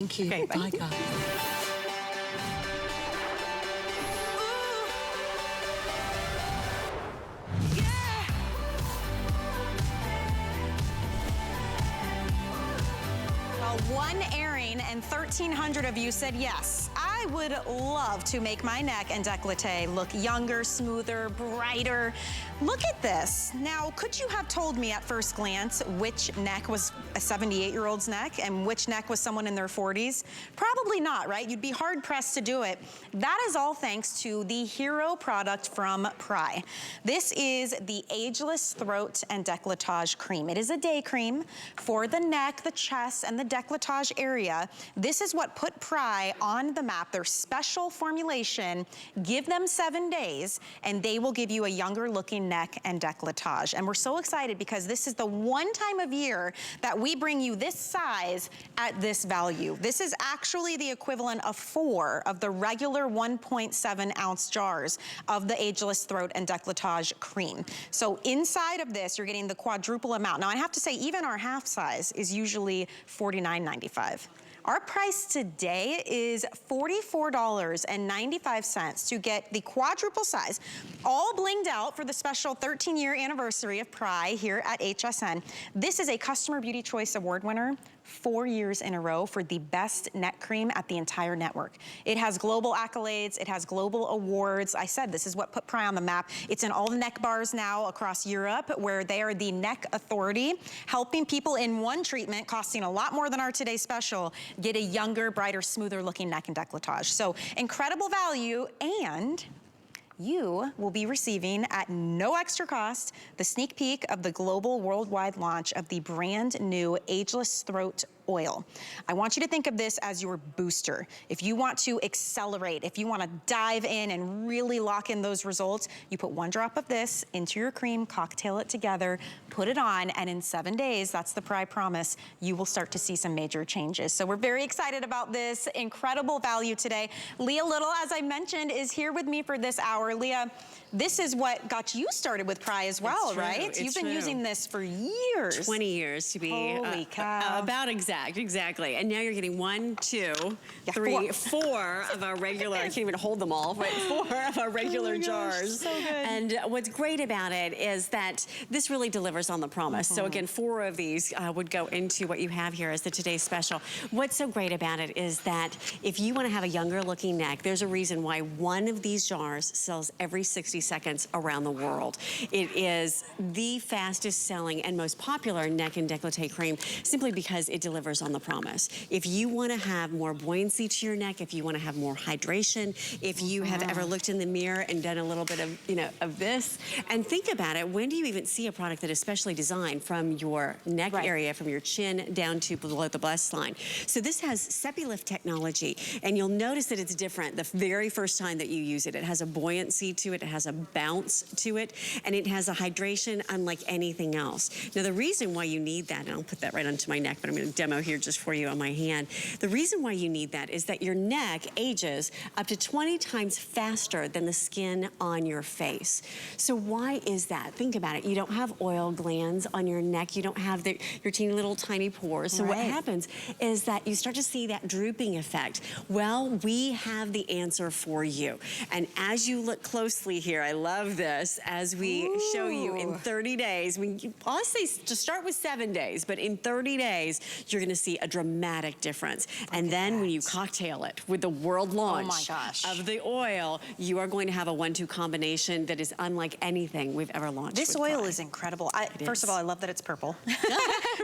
Thank you. Okay, bye guys. One airing and 1,300 of you said yes. I would love to make my neck and décolleté look younger, smoother, brighter. Look at this. Now, could you have told me at first glance which neck was a 78-year-old's neck and which neck was someone in their 40s? Probably not, right? You'd be hard-pressed to do it. That is all thanks to the hero product from PRAI. This is the Ageless Throat and Décolletage Cream. It is a day cream for the neck, the chest, and the décolletage area. This is what put PRAI on the map. Their special formulation. Give them 7 days, and they will give you a younger looking neck and décolletage. And we're so excited because this is the one time of year that we bring you this size at this value. This is actually the equivalent of 4 of the regular 1.7 ounce jars of the Ageless Throat and Décolletage Cream. So inside of this, you're getting the quadruple amount. Now I have to say, even our half size is usually $49.95. Our price today is $44.95 to get the quadruple size, all blinged out for the special 13-year anniversary of PRAI here at HSN. This is a Customer Beauty Choice Award winner 4 years in a row for the best neck cream at the entire network. It has global accolades, it has global awards. I said this is what put PRAI on the map. It's in all the neck bars now across Europe, where they are the neck authority, helping people in one treatment, costing a lot more than our today's special, get a younger, brighter, smoother looking neck and décolletage. So incredible value, and you will be receiving at no extra cost the sneak peek of the global worldwide launch of the brand new Ageless Throat Oil. I want you to think of this as your booster. If you want to accelerate, if you want to dive in and really lock in those results, you put 1 drop of this into your cream, cocktail it together, put it on, and in 7 days, that's the PRAI promise, you will start to see some major changes. So we're very excited about this incredible value today. Leah Little, as I mentioned, is here with me for this hour. Leah, this is what got you started with PRAI as well, right? You've been using this for years. 20 years to be Holy cow. about exactly. And now you're getting 1, 2, 3, 4 of our regular, I can't even hold them all, but 4 of our regular jars. So good. And what's great about it is that this really delivers on the promise. So again, 4 of these would go into what you have here as the today's special. What's so great about it is that if you want to have a younger looking neck, there's a reason why 1 of these jars sells every 60 seconds around the world. It is the fastest selling and most popular neck and décolleté cream simply because it delivers on the promise. If you want to have more buoyancy to your neck, if you want to have more hydration, if you have ever looked in the mirror and done a little bit of, of this, and think about it, when do you even see a product that is specially designed from your neck area, from your chin down to below the bust line? So this has SepiLift technology, and you'll notice that it's different the very first time that you use it. It has a buoyancy to it, it has a bounce to it, and it has a hydration unlike anything else. Now the reason why you need that, and I'll put that right onto my neck, but I'm going to demo here just for you on my hand. The reason why you need that is that your neck ages up to 20 times faster than the skin on your face. So why is that? Think about it. You don't have oil glands on your neck. You don't have your teeny little tiny pores. So what happens is that you start to see that drooping effect. Well, we have the answer for you. And as you look closely here, I love this, as we show you in 30 days, I'll say to start with 7 days, but in 30 days, you're gonna see a dramatic difference. And then when you cocktail it with the world launch of the oil, you are going to have a 1-2 combination that is unlike anything we've ever launched. This oil is incredible. First of all, I love that it's purple.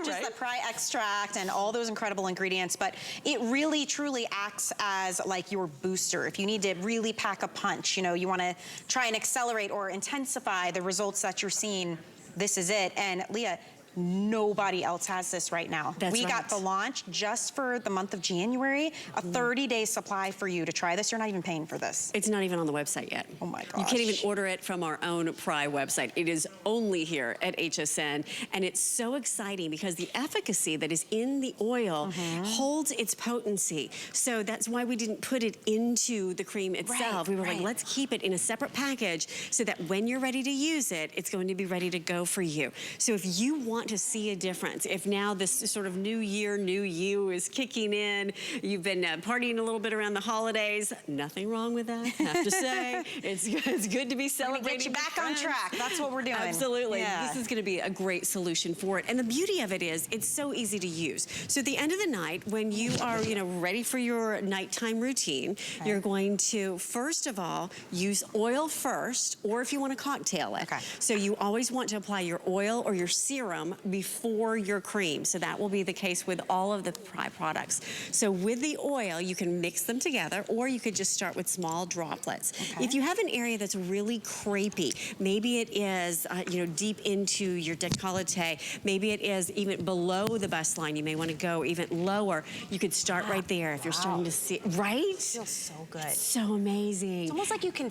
Just the PRAI extract and all those incredible ingredients, but it really truly acts as like your booster. If you need to really pack a punch, you wanna try and accelerate or intensify the results that you're seeing, this is it. And Leah, nobody else has this right now. We got the launch just for the month of January, a 30-day supply for you to try this. You're not even paying for this. It's not even on the website yet. Oh my gosh. You can't even order it from our own PRAI website. It is only here at HSN, and it's so exciting because the efficacy that is in the oil holds its potency. So that's why we didn't put it into the cream itself. We were like, let's keep it in a separate package so that when you're ready to use it, it's going to be ready to go for you. So if you want want to see a difference, if now this sort of new year, new you is kicking in, you've been partying a little bit around the holidays, nothing wrong with that, I have to say. It's good to be celebrating. Get you back on track. That's what we're doing. Absolutely. Yeah. This is going to be a great solution for it. And the beauty of it is it's so easy to use. So at the end of the night, when you are, ready for your nighttime routine, you're going to, first of all, use oil first, or if you want to cocktail it. So you always want to apply your oil or your serum before your cream. So that will be the case with all of the PRAI products. So with the oil, you can mix them together, or you could just start with small droplets. If you have an area that's really crepey, maybe it is, deep into your décolleté, maybe it is even below the bust line, you may want to go even lower. You could start right there if you're starting to see, right? It feels so good. It's so amazing. It's almost like you can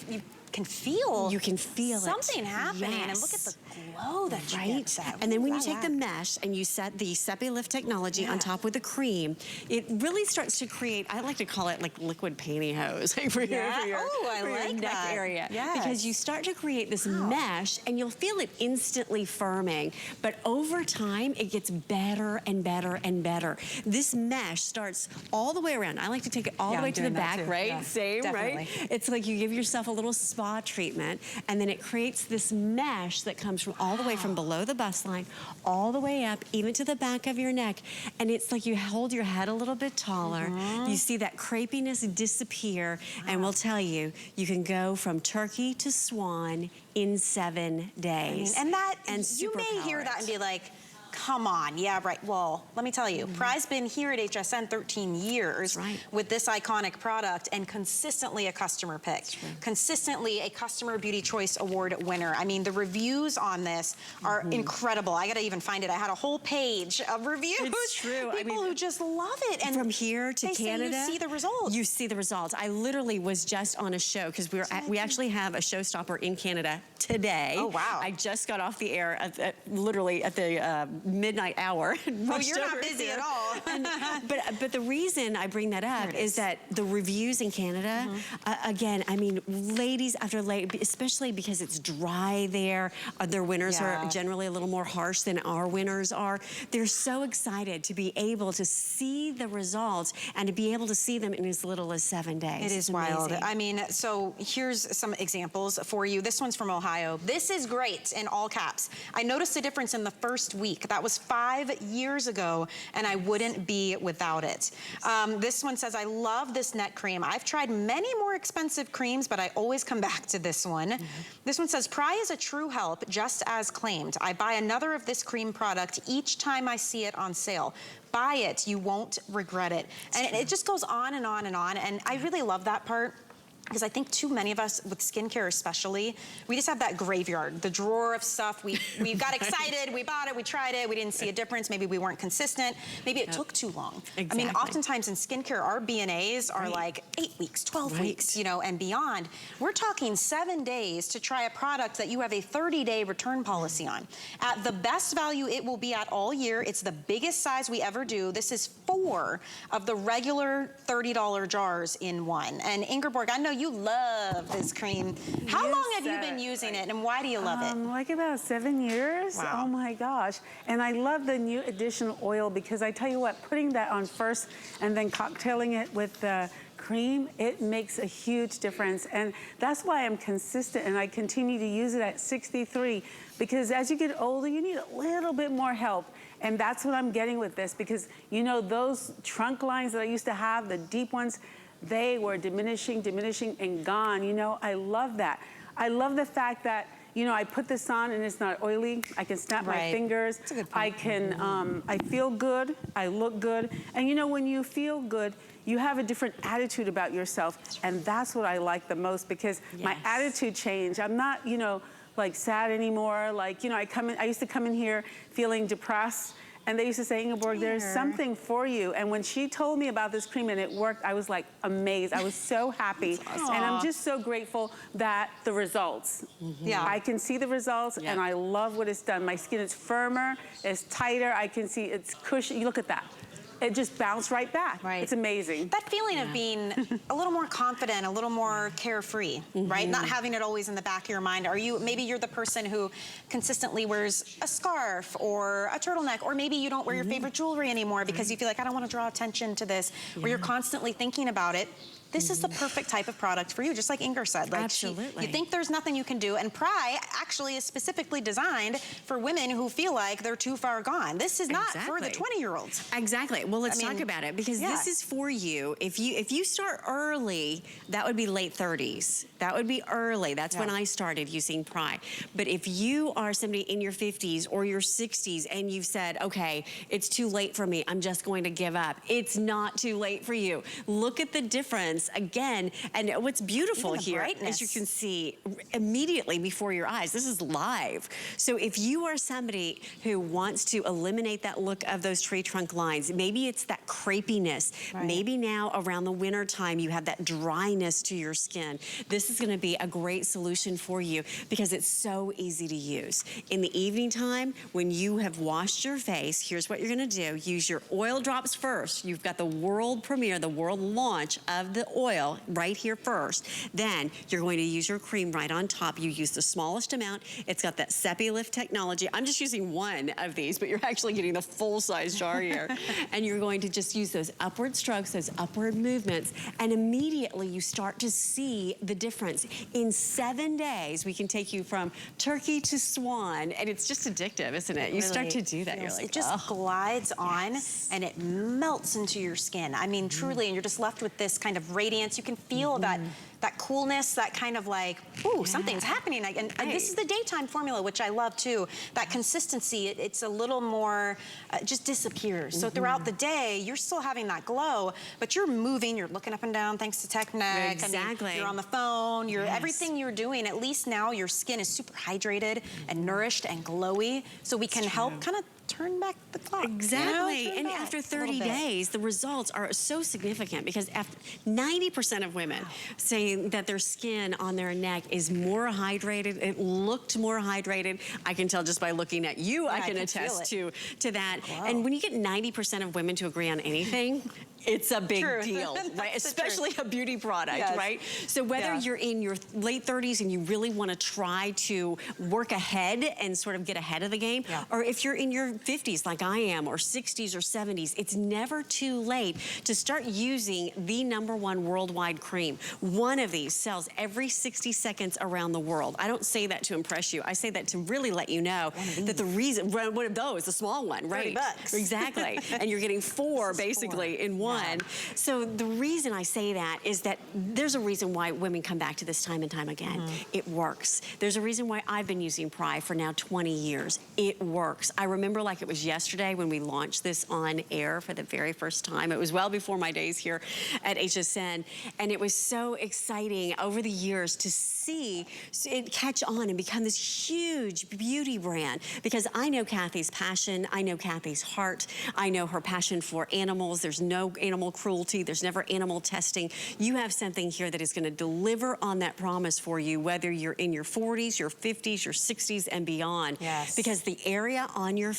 feel. You can feel something happening, and look at the glow that you get with that. And then when you take the mesh and you set the Seppi Lift technology on top with the cream, it really starts to create, I like to call it like liquid pantyhose for your neck area. Because you start to create this mesh and you'll feel it instantly firming. But over time, it gets better and better and better. This mesh starts all the way around. I like to take it all the way to the back, right? Yeah, same, right? It's like you give yourself a little spa treatment, and then it creates this mesh that comes from all the way from below the bust line, all the way up, even to the back of your neck. And it's like you hold your head a little bit taller. You see that crepiness disappear, and we'll tell you, you can go from turkey to swan in 7 days. And you may hear that and be like, come on, yeah, right. Well, let me tell you, PRAI's been here at HSN 13 years with this iconic product, and consistently a customer pick. Consistently a Customer Beauty Choice Award winner. I mean, the reviews on this are incredible. I gotta even find it. I had a whole page of reviews. It's true. People who just love it. And from here to Canada, you see the results. You see the results. I literally was just on a show, because we actually have a showstopper in Canada today. Oh, wow. I just got off the air literally at the midnight hour. Oh, you're not busy at all. but the reason I bring that up is that the reviews in Canada, again, I mean, ladies after ladies, especially because it's dry there, their winters are generally a little more harsh than our winters are. They're so excited to be able to see the results and to be able to see them in as little as 7 days. It is wild. I mean, so here's some examples for you. This one's from Ohio. This is great, in all caps. I noticed a difference in the first week. That was 5 years ago, and I wouldn't be without it. This one says, I love this neck cream. I've tried many more expensive creams, but I always come back to this one. This one says, PRAI is a true help, just as claimed. I buy another of this cream product each time I see it on sale. Buy it, you won't regret it. And it just goes on and on and on, and I really love that part. Because I think too many of us, with skincare especially, we just have that graveyard, the drawer of stuff. We got excited, we bought it, we tried it, we didn't see a difference, maybe we weren't consistent, maybe it took too long. I mean, oftentimes in skincare, our BNAs are like 8 weeks, 12 weeks, and beyond. We're talking 7 days to try a product that you have a 30-day return policy on. At the best value it will be at all year. It's the biggest size we ever do. This is 4 of the regular $30 jars in one. And Ingeborg, I know you love this cream. How long have you been using it, and why do you love it? Like about 7 years. Wow. Oh my gosh. And I love the new additional oil, because I tell you what, putting that on first and then cocktailing it with the cream, it makes a huge difference. And that's why I'm consistent, and I continue to use it at 63, because as you get older, you need a little bit more help. And that's what I'm getting with this, because those trunk lines that I used to have, the deep ones, they were diminishing, and gone. I love that. I love the fact that, I put this on and it's not oily. I can snap my fingers. That's a good point. I can, I feel good. I look good. And when you feel good, you have a different attitude about yourself. And that's what I like the most, because my attitude changed. I'm not, like sad anymore. Like, I used to come in here feeling depressed. And they used to say, Ingeborg, there's something for you. And when she told me about this cream and it worked, I was like amazed. I was so happy. Awesome. And I'm just so grateful that the results. I can see the results, and I love what it's done. My skin is firmer, it's tighter. I can see it's cushion. You look at that. it just bounced right back. Right. It's amazing. That feeling of being a little more confident, a little more carefree, right? Not having it always in the back of your mind. Maybe you're the person who consistently wears a scarf or a turtleneck, or maybe you don't wear your favorite jewelry anymore because you feel like, I don't want to draw attention to this, or you're constantly thinking about it. This is the perfect type of product for you, just like Inger said. Like Absolutely. You think there's nothing you can do, and PRAI actually is specifically designed for women who feel like they're too far gone. This is not for the 20-year-olds. Exactly. Well, let's talk about it, because this is for you. If you start early, that would be late 30s. That would be early. That's when I started using PRAI. But if you are somebody in your 50s or your 60s and you've said, okay, it's too late for me, I'm just going to give up. It's not too late for you. Look at the difference again. And what's beautiful here, as you can see immediately before your eyes, this is live. So if you are somebody who wants to eliminate that look of those tree trunk lines, maybe it's that crepiness, maybe now around the winter time you have that dryness to your skin, this is going to be a great solution for you because it's so easy to use. In the evening time, when you have washed your face, here's what you're going to do. Use your oil drops first. You've got the world premiere, the world launch of the oil right here first. Then you're going to use your cream right on top. You use the smallest amount. It's got that Seppi Lift technology. I'm just using one of these, but you're actually getting the full-size jar here. And you're going to just use those upward strokes, those upward movements, and immediately you start to see the difference. In 7 days, we can take you from turkey to swan, and it's just addictive, isn't it? You start to do that, you're like, it just glides on and it melts into your skin. I mean, truly, and you're just left with this kind of radiance. You can feel that coolness, that kind of like, ooh, something's happening. And this is the daytime formula, which I love too. That consistency, it's a little more, just disappears. So throughout the day, you're still having that glow, but you're moving, you're looking up and down thanks to Technic. Exactly. I mean, you're on the phone, you're everything you're doing, at least now your skin is super hydrated and nourished and glowy. So we can help kind of turn back the clock. Exactly. You know, and after 30 days, the results are so significant because after 90% of women saying that their skin on their neck is more hydrated. It looked more hydrated. I can tell just by looking at you, I can attest to that. Wow. And when you get 90% of women to agree on anything, it's a big deal, right? Especially a beauty product, right? So whether you're in your late 30s and you really want to try to work ahead and sort of get ahead of the game, or if you're in your 50s like I am, or 60s or 70s, it's never too late to start using the #1 worldwide cream. One of these sells every 60 seconds around the world. I don't say that to impress you. I say that to really let you know that the reason, one of those, the small one, right? $30. Exactly. And you're getting four basically in one. So the reason I say that is that there's a reason why women come back to this time and time again. It works. There's a reason why I've been using PRAI for now 20 years. It works. I remember like it was yesterday when we launched this on air for the very first time. It was well before my days here at HSN, and it was so exciting over the years to see it catch on and become this huge beauty brand, because I know Kathy's passion, I know Kathy's heart, I know her passion for animals. There's no animal cruelty, there's never animal testing. You have something here that is going to deliver on that promise for you, whether you're in your 40s, your 50s, your 60s, and beyond. Yes. Because the area on your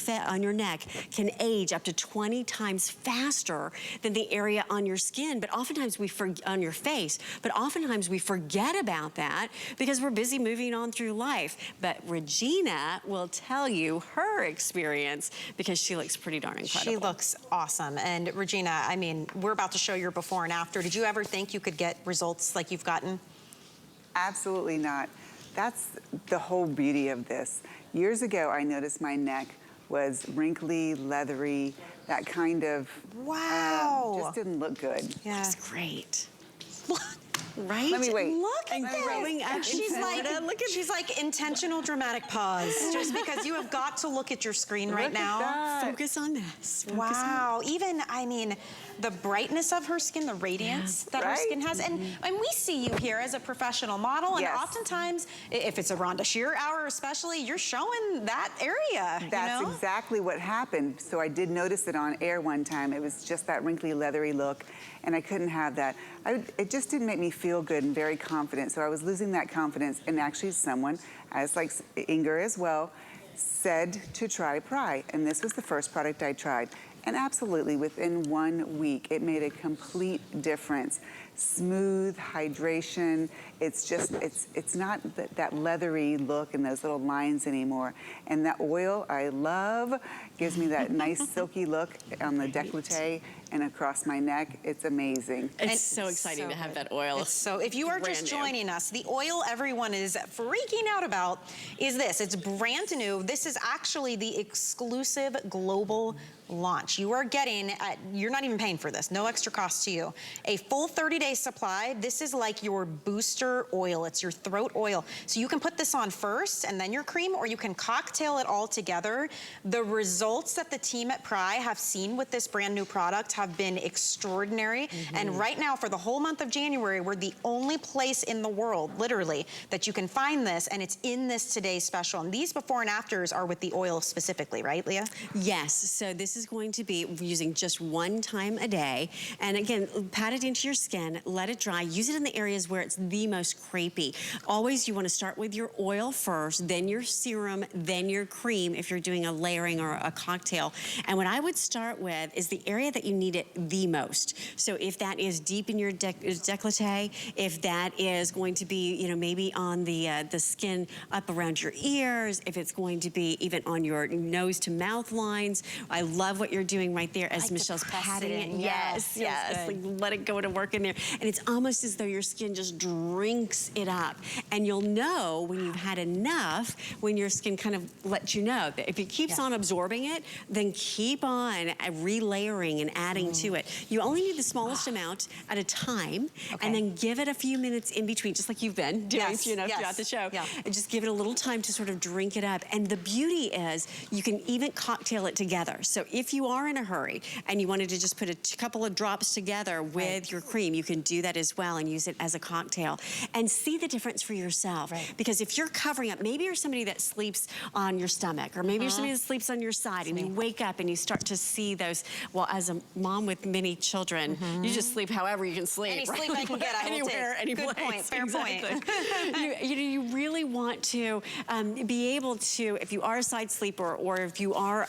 neck can age up to 20 times faster than the area on your skin, but oftentimes on your face, but oftentimes we forget about that because we're busy moving on through life. But Regina will tell you her experience because she looks pretty darn incredible. She looks awesome. And Regina, I mean, we're about to show your before and after. Did you ever think you could get results like you've gotten? Absolutely not. That's the whole beauty of this. Years ago, I noticed my neck was wrinkly, leathery, that kind of, just didn't look good. Yeah. That's great. Right? Let me wait. Look at this. Growing up She's like intentional dramatic pause, just because you have got to look at your screen right now. Focus on this. Wow. Even, I mean, the brightness of her skin, the radiance that her skin has. And we see you here as a professional model, and oftentimes, if it's a Rhonda Shear hour especially, you're showing that area. That's exactly what happened. So I did notice it on air one time. It was just that wrinkly, leathery look, and I couldn't have that. It just didn't make me feel good and very confident. So I was losing that confidence, and actually someone, as like Inger as well, said to try PRAI, and this was the first product I tried. And absolutely, within 1 week, it made a complete difference. Smooth hydration. It's just, it's not that leathery look and those little lines anymore. And that oil I love, gives me that nice silky look on the décolleté and across my neck. It's amazing. It's so exciting to have that oil. So if you are just joining us, the oil everyone is freaking out about is this. It's brand new. This is actually the exclusive global launch. You are getting, you're not even paying for this, no extra cost to you. A full 30-day supply. This is like your booster oil. It's your throat oil. So you can put this on first and then your cream, or you can cocktail it all together. The results that the team at PRAI have seen with this brand new product have been extraordinary. And right now, for the whole month of January, we're the only place in the world, literally, that you can find this, and it's in this today's special. And these before and afters are with the oil specifically, right, Leah? Yes, so this is going to be using just 1 time a day. And again, pat it into your skin, let it dry, use it in the areas where it's the most crepey. Always you want to start with your oil first, then your serum, then your cream if you're doing a layering or a cocktail. And what I would start with is the area that you need it the most. So if that is deep in your décolleté, if that is going to be, you know, maybe on the skin up around your ears, if it's going to be even on your nose to mouth lines. I love what you're doing right there as Michelle's patting it. Yes, yes. Like, let it go to work in there. And it's almost as though your skin just drinks it up. And you'll know when you've had enough, when your skin kind of lets you know that if it keeps on absorbing it, then keep on relayering and adding to it. You only need the smallest amount at a time, and then give it a few minutes in between, just like you've been doing, you know, throughout the show. And just give it a little time to sort of drink it up. And the beauty is you can even cocktail it together. So if you are in a hurry and you wanted to just put a couple of drops together with your cream, you can do that as well and use it as a cocktail and see the difference for yourself. Because if you're covering up, maybe you're somebody that sleeps on your stomach, or maybe you're somebody that sleeps on your side, and you wake up and you start to see those. Well, as a mom with many children, you just sleep however you can sleep. Any sleep I can get, I will anywhere, take. any Good place. point, fair point. You really want to be able to, if you are a side sleeper or if you are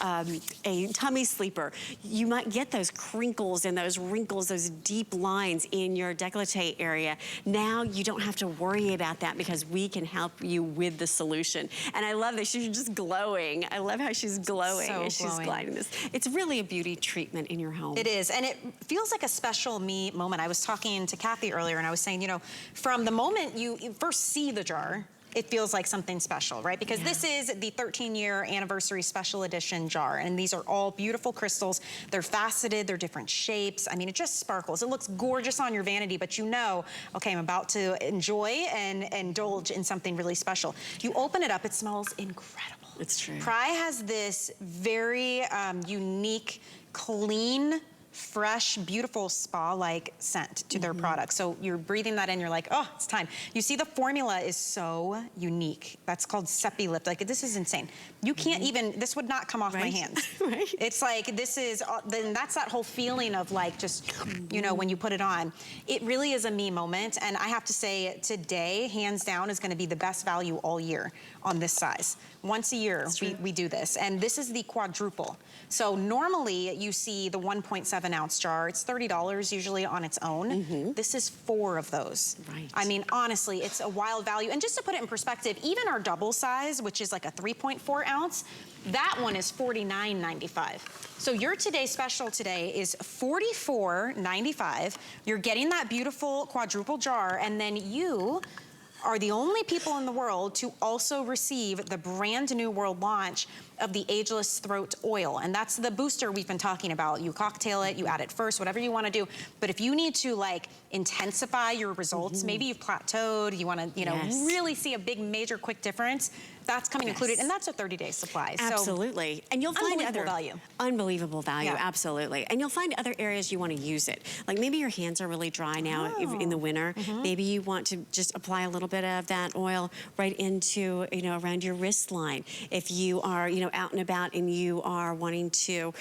a tummy sleeper, you might get those crinkles and those wrinkles, those deep lines in your décolleté area. Now you don't have to worry about that because we can help you with the solution. And I love that she's just glowing. I love how she's glowing as she's gliding this. It's really a beauty treatment in your home. It is, and it feels like a special me moment. I was talking to Kathy earlier and I was saying, you know, from the moment you first see the jar, it feels like something special, right? Because this is the 13-year anniversary special edition jar, and these are all beautiful crystals. They're faceted, they're different shapes. I mean, it just sparkles. It looks gorgeous on your vanity, but you know, okay, I'm about to enjoy and indulge in something really special. You open it up, it smells incredible. It's true. PRAI has this very unique, clean, fresh, beautiful spa-like scent to their products. So you're breathing that in, you're like, oh, it's time. You see the formula is so unique. That's called Seppi Lift. Like, this is insane. You can't even, this would not come off my hands. It's like, this is, then that's that whole feeling of like, just, you know, when you put it on. It really is a me moment. And I have to say, today, hands down, is gonna be the best value all year on this size. Once a year, we do this. And this is the quadruple. So normally you see the 1.7 ounce jar. It's $30 usually on its own. This is 4 of those. I mean, honestly, it's a wild value. And just to put it in perspective, even our double size, which is like a 3.4 ounce, that one is $49.95. So your today special today is $44.95. You're getting that beautiful quadruple jar, and then you are the only people in the world to also receive the brand new world launch of the Ageless Throat Oil. And that's the booster we've been talking about. You cocktail it, you add it first, whatever you want to do. But if you need to like intensify your results, maybe you've plateaued, you want to, you know, really see a big, major, quick difference, that's coming included, and that's a 30-day supply. Absolutely. So, and you'll find other value. Unbelievable value, absolutely. And you'll find other areas you want to use it. Like maybe your hands are really dry now in the winter. Maybe you want to just apply a little bit of that oil right into, you know, around your wrist line. If you are, you know, out and about and you are wanting to,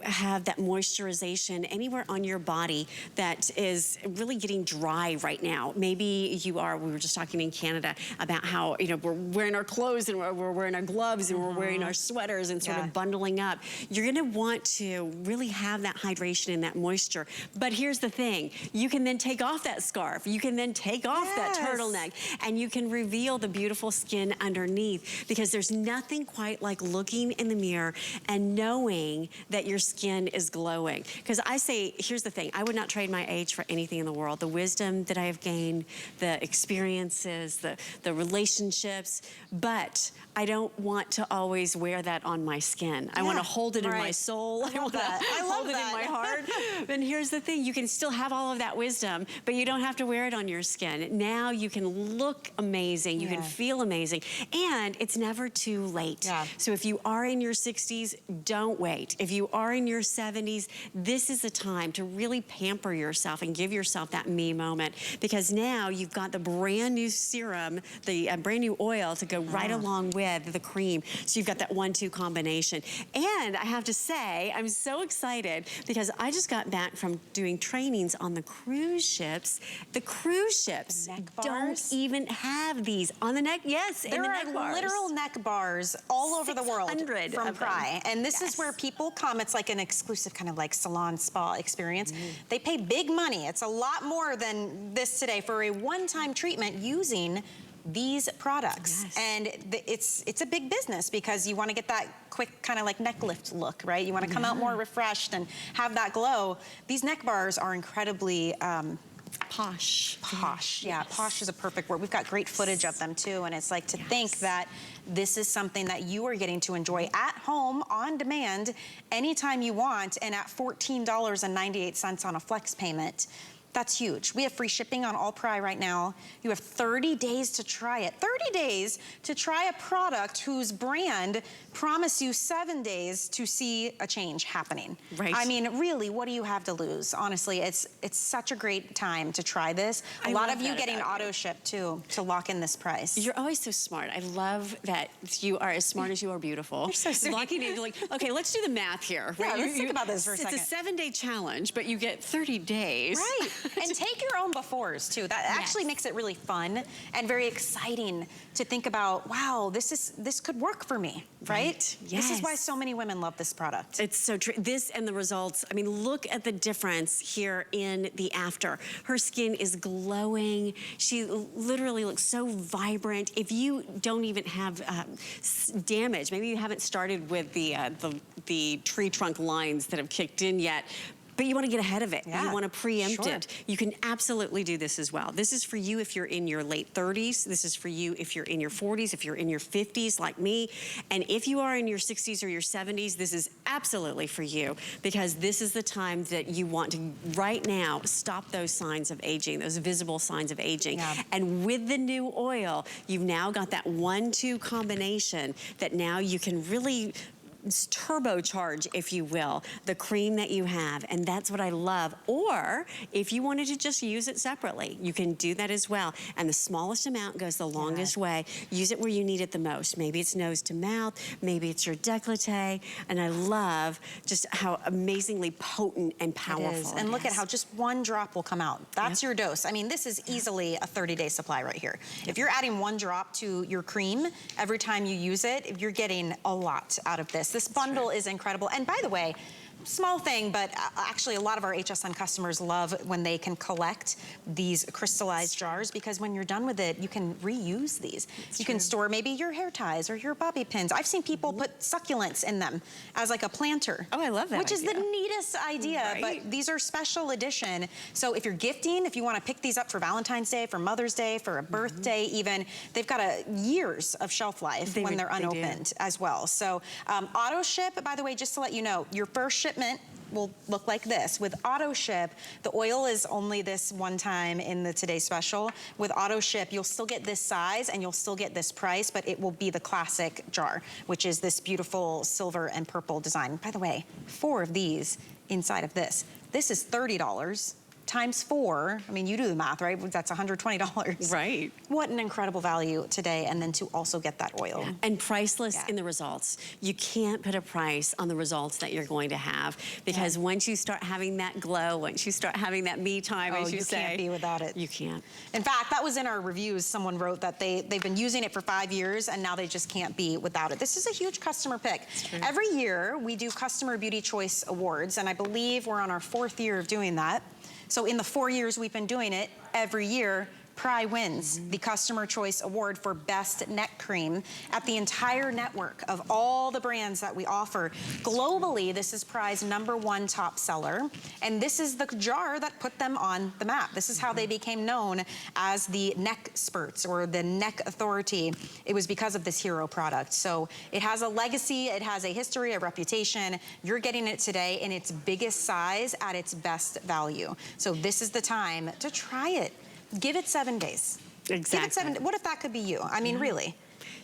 have that moisturization anywhere on your body that is really getting dry right now. Maybe we were just talking in Canada about how, we're wearing our clothes and we're wearing our gloves and we're wearing our sweaters and sort of bundling up. You're gonna want to really have that hydration and that moisture. But here's the thing, you can then take off that scarf. You can then take off that turtleneck and you can reveal the beautiful skin underneath, because there's nothing quite like looking in the mirror and knowing that your skin is glowing. Because I say, here's the thing, I would not trade my age for anything in the world. The wisdom that I have gained, the experiences, the relationships, but I don't want to always wear that on my skin. I want to hold it in my soul. I want to hold it in my heart. And here's the thing, you can still have all of that wisdom, but you don't have to wear it on your skin. Now you can look amazing, you can feel amazing, and it's never too late. So if you are in your 60s, don't wait. If you are in your 70s, this is the time to really pamper yourself and give yourself that me moment, because now you've got the brand new serum, the brand new oil to go right along with the cream. So you've got that 1-2 combination. And I have to say, I'm so excited because I just got back from doing trainings on the cruise ships. The cruise ships don't even have these on the neck. Yes, there are literal neck bars all over the world from PRAI. And this is where people come. It's like an exclusive kind of like salon spa experience. They pay big money. It's a lot more than this today for a one-time treatment using these products. And it's a big business because you want to get that quick kind of like neck lift look, right? You want to come out more refreshed and have that glow. These neck bars are incredibly posh. Posh, posh is a perfect word. We've got great footage of them too, and it's like to think that this is something that you are getting to enjoy at home on demand anytime you want, and at $14.98 on a flex payment. That's huge. We have free shipping on all PRAI right now. You have 30 days to try it. 30 days to try a product whose brand promise you 7 days to see a change happening. Right. I mean, really, what do you have to lose? Honestly, it's such a great time to try this. A lot of you getting auto ship too to lock in this price. You're always so smart. I love that you are as smart as you are beautiful. You're so sweet. Locking in, like, okay, let's do the math here. Yeah, let's think about this for a second. It's a 7-day challenge, but you get 30 days. Right. And take your own befores too. That actually makes it really fun and very exciting to think about, wow, this could work for me, right? This is why so many women love this product. It's so true. This and the results, I mean, look at the difference here in the after. Her skin is glowing. She literally looks so vibrant. If you don't even have damage, maybe you haven't started with the tree trunk lines that have kicked in yet, but you want to get ahead of it. You want to preempt it. You can absolutely do this as well. This is for you if you're in your late 30s. This is for you if you're in your 40s, if you're in your 50s like me. And if you are in your 60s or your 70s, this is absolutely for you, because this is the time that you want to, right now, stop those signs of aging, those visible signs of aging. And with the new oil, you've now got that 1-2 combination that now you can really turbocharge, if you will, the cream that you have. And that's what I love. Or if you wanted to just use it separately, you can do that as well. And the smallest amount goes the longest way. Use it where you need it the most. Maybe it's nose to mouth, maybe it's your décolleté. And I love just how amazingly potent and powerful it is. And look at how just one drop will come out. That's your dose. I mean, this is easily a 30-day supply right here. If you're adding one drop to your cream every time you use it, you're getting a lot out of this. This bundle is incredible. And by the way, small thing, but actually a lot of our HSN customers love when they can collect these crystallized jars, because when you're done with it, you can reuse these. You can store maybe your hair ties or your bobby pins. I've seen people put succulents in them as like a planter. Oh, I love that Which is the neatest idea, but these are special edition. So if you're gifting, if you want to pick these up for Valentine's Day, for Mother's Day, for a birthday even, they've got years of shelf life when they're unopened as well. So auto ship, by the way, just to let you know, your first shipment will look like this. With auto ship, the oil is only this one time in the Today Special. With auto ship, you'll still get this size and you'll still get this price, but it will be the classic jar, which is this beautiful silver and purple design. By the way, 4 of these inside of this. This is $30. times 4, I mean, you do the math, right? That's $120. Right. What an incredible value today, and then to also get that oil. Yeah. And priceless in the results. You can't put a price on the results that you're going to have, because once you start having that glow, once you start having that me time, as you say. You can't be without it. You can't. In fact, that was in our reviews. Someone wrote that they've been using it for 5 years, and now they just can't be without it. This is a huge customer pick. Every year, we do Customer Beauty Choice Awards, and I believe we're on our 4th year of doing that. So in the 4 years we've been doing it, every year, PRAI wins the Customer Choice Award for Best Neck Cream at the entire network of all the brands that we offer. Globally, this is PRAI's #1 top seller, and this is the jar that put them on the map. This is how they became known as the neck experts or the neck authority. It was because of this hero product. So it has a legacy, it has a history, a reputation. You're getting it today in its biggest size at its best value. So this is the time to try it. Give it 7 days. Exactly. Give it 7 days. What if that could be you? I mean, really.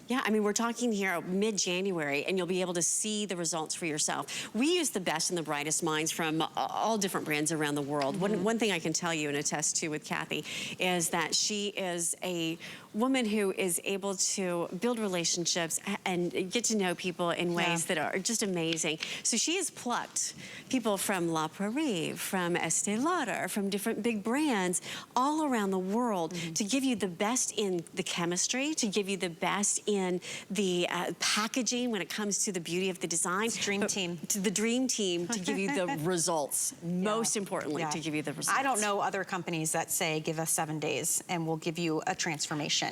Yeah, I mean, we're talking here mid-January, and you'll be able to see the results for yourself. We use the best and the brightest minds from all different brands around the world. One thing I can tell you and attest to with Kathy is that she is a woman who is able to build relationships and get to know people in ways that are just amazing. So she has plucked people from La PRAI, from Estee Lauder, from different big brands all around the world to give you the best in the chemistry, to give you the best in the packaging when it comes to the beauty of the design. It's dream team. To the dream team to give you the results. Most importantly, to give you the results. I don't know other companies that say give us 7 days and we'll give you a transformation.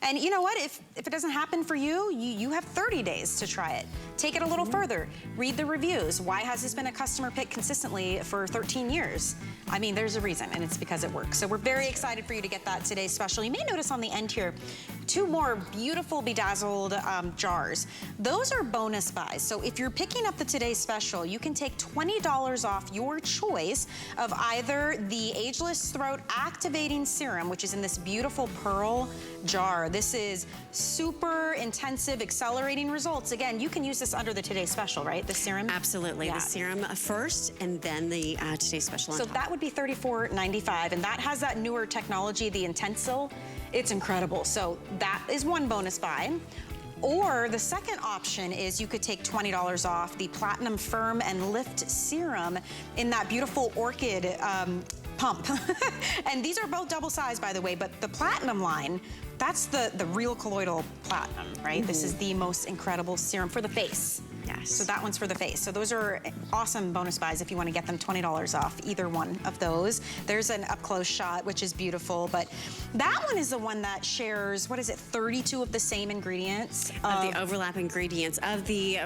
And you know what? If it doesn't happen for you, you have 30 days to try it. Take it a little further. Read the reviews. Why has this been a customer pick consistently for 13 years? I mean, there's a reason, and it's because it works. So we're very excited for you to get that today's special. You may notice on the end here, 2 more beautiful bedazzled jars. Those are bonus buys. So if you're picking up the today's special, you can take $20 off your choice of either the Ageless Throat Activating Serum, which is in this beautiful pearl jar. This is super intensive, accelerating results. Again, you can use this under the today's special, right? The serum? Absolutely. The serum first, and then the today's special on So top. that would be $34.95, and that has that newer technology, the Intensil. It's incredible. So that is one bonus buy. Or the second option is you could take $20 off the Platinum Firm and Lift Serum in that beautiful orchid pump. And these are both double size, by the way, but the Platinum line, that's the real colloidal platinum, right? This is the most incredible serum for the face. Yes. So that one's for the face. So those are awesome bonus buys if you want to get them $20 off either one of those. There's an up-close shot, which is beautiful, but that one is the one that shares, what is it, 32 of the same ingredients? Of the overlap ingredients of the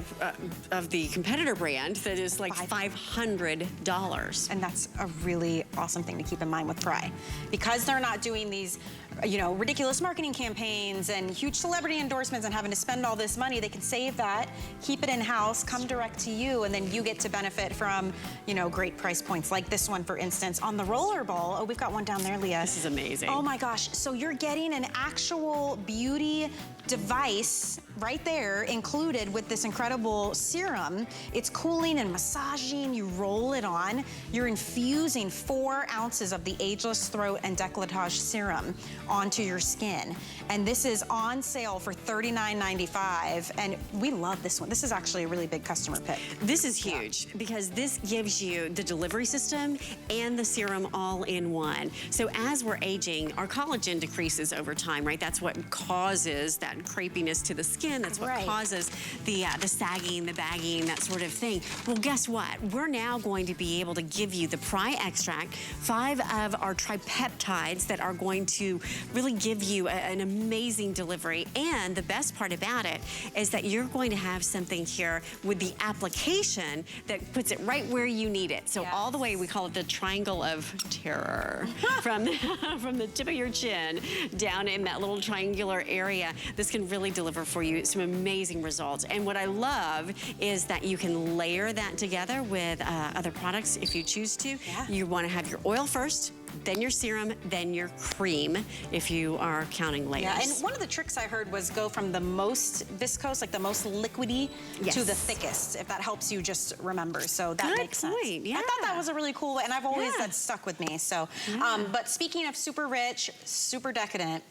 competitor brand that is like $500. And that's a really awesome thing to keep in mind with PRAI. Because they're not doing these, you know, ridiculous marketing campaigns and huge celebrity endorsements and having to spend all this money, they can save that, keep it in-house, come direct to you, and then you get to benefit from, you know, great price points like this one, for instance. On the roller ball, oh, we've got one down there, Leah. This is amazing. Oh my gosh, so you're getting an actual beauty device right there included with this incredible serum. It's cooling and massaging, you roll it on. You're infusing 4 ounces of the Ageless Throat and Décolletage Serum onto your skin. And this is on sale for $39.95, and we love this one. This is actually a really big customer pick. This is huge because this gives you the delivery system and the serum all in one. So as we're aging, our collagen decreases over time, right? That's what causes that crepiness to the skin. That's what causes the sagging, the bagging, that sort of thing. Well, guess what? We're now going to be able to give you the PRAI extract, 5 of our tripeptides that are going to really give you an amazing delivery. And the best part about it is that you're going to have something here with the application that puts it right where you need it. So all the way, we call it the triangle of terror. from the tip of your chin down in that little triangular area. This can really deliver for you some amazing results. And what I love is that you can layer that together with other products if you choose to. You want to have your oil first, then your serum, then your cream, if you are counting layers. Yeah, and one of the tricks I heard was go from the most viscose, like the most liquidy, to the thickest, if that helps you just remember. So that Good makes sense. point, yeah. I thought that was a really cool way, and I've always, that's stuck with me. So, but speaking of super rich, super decadent,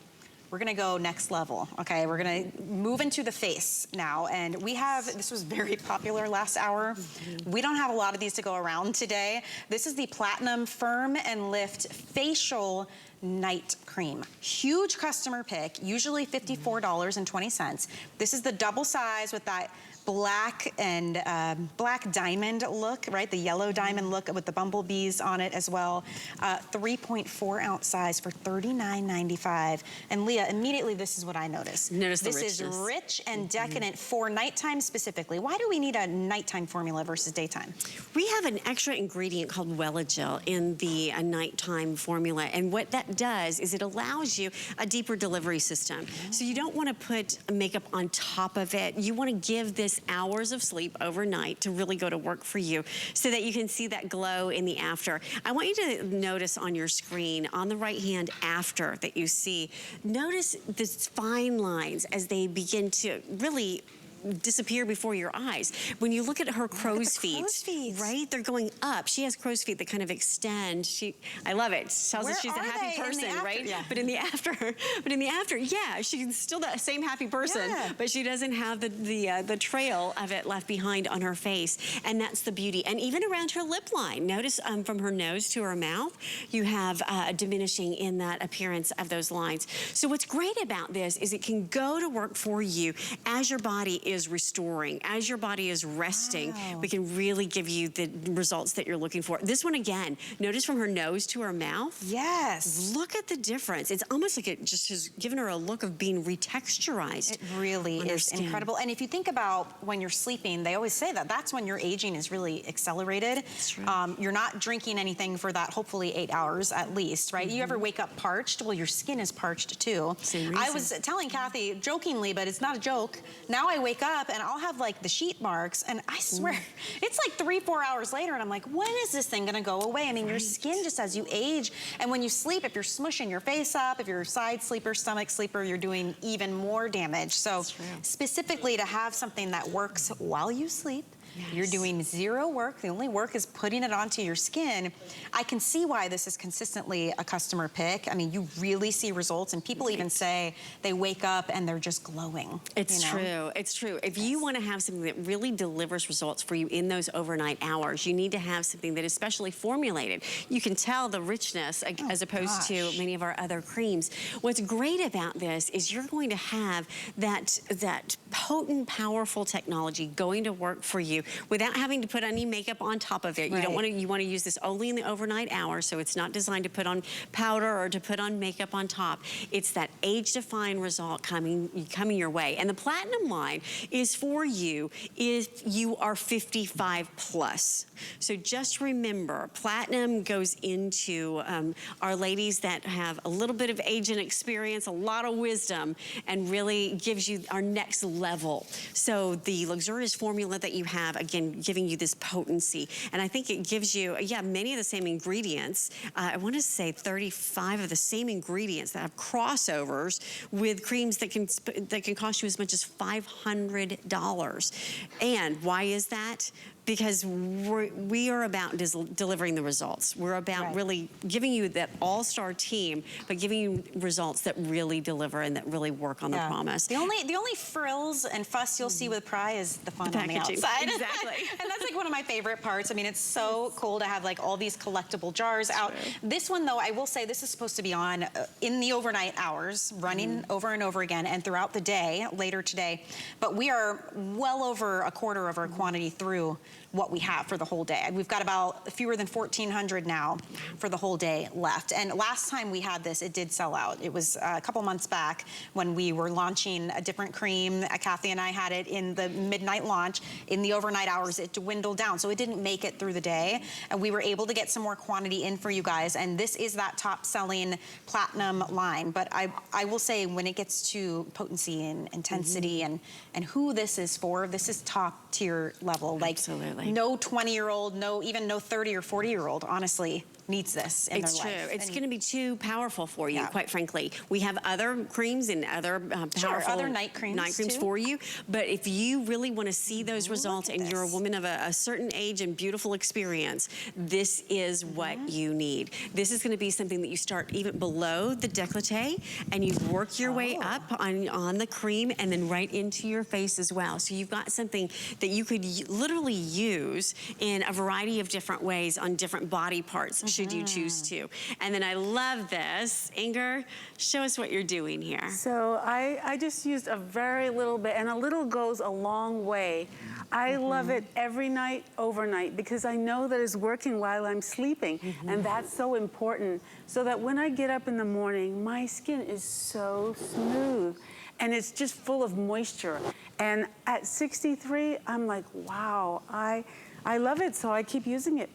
we're gonna go next level, okay? We're gonna move into the face now, and we have, this was very popular last hour. We don't have a lot of these to go around today. This is the Platinum Firm and Lift Facial Night Cream. Huge customer pick, usually $54.20. This is the double size with that black and black diamond look, right? The yellow diamond look with the bumblebees on it as well. 3.4 ounce size for $39.95. And Leah, immediately this is what I noticed. Notice the richness. This is rich and decadent for nighttime specifically. Why do we need a nighttime formula versus daytime? We have an extra ingredient called Welligel in the nighttime formula, and what that does is it allows you a deeper delivery system. So you don't want to put makeup on top of it. You want to give this hours of sleep overnight to really go to work for you so that you can see that glow in the after. I want you to notice on your screen, on the right hand after that you see, notice the fine lines as they begin to really disappear before your eyes. When you look at her crow's feet, right? They're going up. She has crow's feet that kind of extend. I love it. It tells us she's a happy person, right? Yeah. But in the after, yeah, she's still the same happy person, but she doesn't have the trail of it left behind on her face, and that's the beauty. And even around her lip line, notice from her nose to her mouth, you have a diminishing in that appearance of those lines. So what's great about this is it can go to work for you as your body is restoring, as your body is resting. We can really give you the results that you're looking for. This one again, notice from her nose to her mouth. Yes. Look at the difference. It's almost like it just has given her a look of being retexturized. It really is incredible. And if you think about when you're sleeping, they always say that that's when your aging is really accelerated. That's true. You're not drinking anything for that hopefully 8 hours at least, right? You ever wake up parched? Well, your skin is parched too. Same reason. I was telling Kathy jokingly, but it's not a joke. Now I wake up and I'll have like the sheet marks, and I swear it's like 3-4 hours later, and I'm like, when is this thing gonna go away? I mean, your skin just as you age, and when you sleep, if you're smushing your face up, if you're a side sleeper, stomach sleeper, you're doing even more damage. So specifically to have something that works while you sleep, you're doing zero work. The only work is putting it onto your skin. I can see why this is consistently a customer pick. I mean, you really see results, and people even say they wake up and they're just glowing. It's true. It's true. If you want to have something that really delivers results for you in those overnight hours, you need to have something that is specially formulated. You can tell the richness as opposed to many of our other creams. What's great about this is you're going to have that potent, powerful technology going to work for you without having to put any makeup on top of it. You don't want to, you want to use this only in the overnight hours, so it's not designed to put on powder or to put on makeup on top. It's that age-defying result coming your way. And the Platinum line is for you if you are 55 plus. So just remember, Platinum goes into our ladies that have a little bit of age and experience, a lot of wisdom, and really gives you our next level. So the luxurious formula that you have, again, giving you this potency. And I think it gives you, many of the same ingredients. I want to say 35 of the same ingredients that have crossovers with creams that can cost you as much as $500. And why is that? Because we are about delivering the results. We're about really giving you that all-star team, but giving you results that really deliver and that really work on the promise. The only frills and fuss you'll see with PRAI is the fun on the outside. Exactly. And that's like one of my favorite parts. I mean, it's so cool to have like all these collectible jars out. This one though, I will say this is supposed to be on in the overnight hours, running over and over again and throughout the day, later today. But we are well over a quarter of our quantity through what we have for the whole day. We've got about fewer than 1,400 now for the whole day left. And last time we had this, it did sell out. It was a couple months back when we were launching a different cream. Kathy and I had it in the midnight launch. In the overnight hours, it dwindled down. So it didn't make it through the day. And we were able to get some more quantity in for you guys. And this is that top selling Platinum line. But I will say when it gets to potency and intensity and who this is for, this is top tier level. Like, absolutely. No 20-year-old, even no 30 or 40-year-old, honestly, needs this in their life. It's true. It's going to be too powerful for you, quite frankly. We have other creams and other powerful other night creams too. for you. But if you really want to see those results and you're a woman of a certain age and beautiful experience, this is what you need. This is going to be something that you start even below the décolleté and you work your way up on the cream and then right into your face as well. So you've got something that you could literally use in a variety of different ways on different body parts, should you choose to. And then I love this. Inger, show us what you're doing here. So I just used a very little bit, and a little goes a long way. I love it every night, overnight, because I know that it's working while I'm sleeping. And that's so important, so that when I get up in the morning, my skin is so smooth. And it's just full of moisture. And at 63, I'm like, wow, I love it, so I keep using it.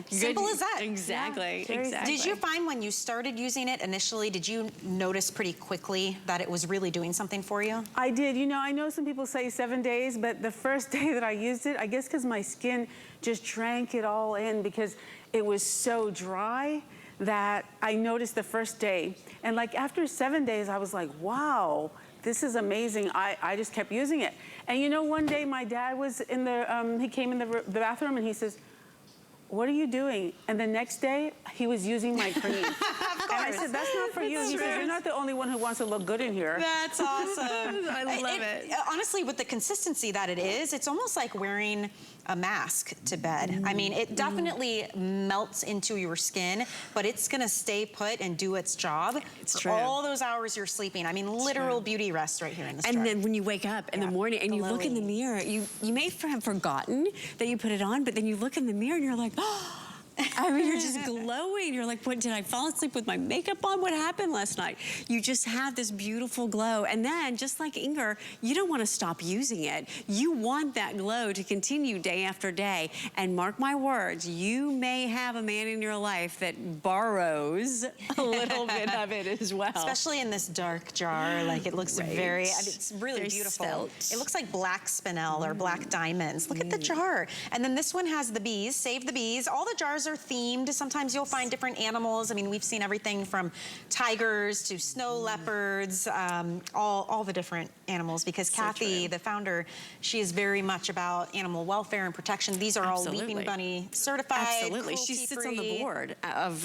Simple as that. Exactly, Yeah, exactly. Did you find when you started using it initially, did you notice pretty quickly that it was really doing something for you? I did. You know, I know some people say 7 days, but the first day that I used it, I guess because my skin just drank it all in because it was so dry that I noticed the first day. And like after 7 days, I was like, wow, this is amazing. I just kept using it. And you know, one day my dad was in the, he came in the bathroom and he says, what are you doing? And the next day, he was using my cream. And I said, that's not for you. He said, you're not the only one who wants to look good in here. That's awesome. I love it. Honestly, with the consistency that it is, it's almost like wearing a mask to bed. I mean, it definitely melts into your skin, but it's gonna stay put and do its job for all those hours you're sleeping. I mean, literal beauty rest right here in this And chart. then when you wake up in the morning and you look in the mirror, you may have forgotten that you put it on, but then you look in the mirror and you're like, oh, I mean, you're just glowing. You're like, what, did I fall asleep with my makeup on? What happened last night? You just have this beautiful glow. And then, just like Inger, you don't want to stop using it. You want that glow to continue day after day. And mark my words, you may have a man in your life that borrows a little bit of it as well. Especially in this dark jar, like it looks very, it's really beautiful. Svelte. It looks like black spinel or black diamonds. Look at the jar. And then this one has the bees, save the bees. All the jars are themed. Sometimes you'll find different animals. I mean, we've seen everything from tigers to snow leopards, all the different animals, because Kathy, the founder, she is very much about animal welfare and protection. These are all Leaping Bunny certified. Absolutely. She sits on the board of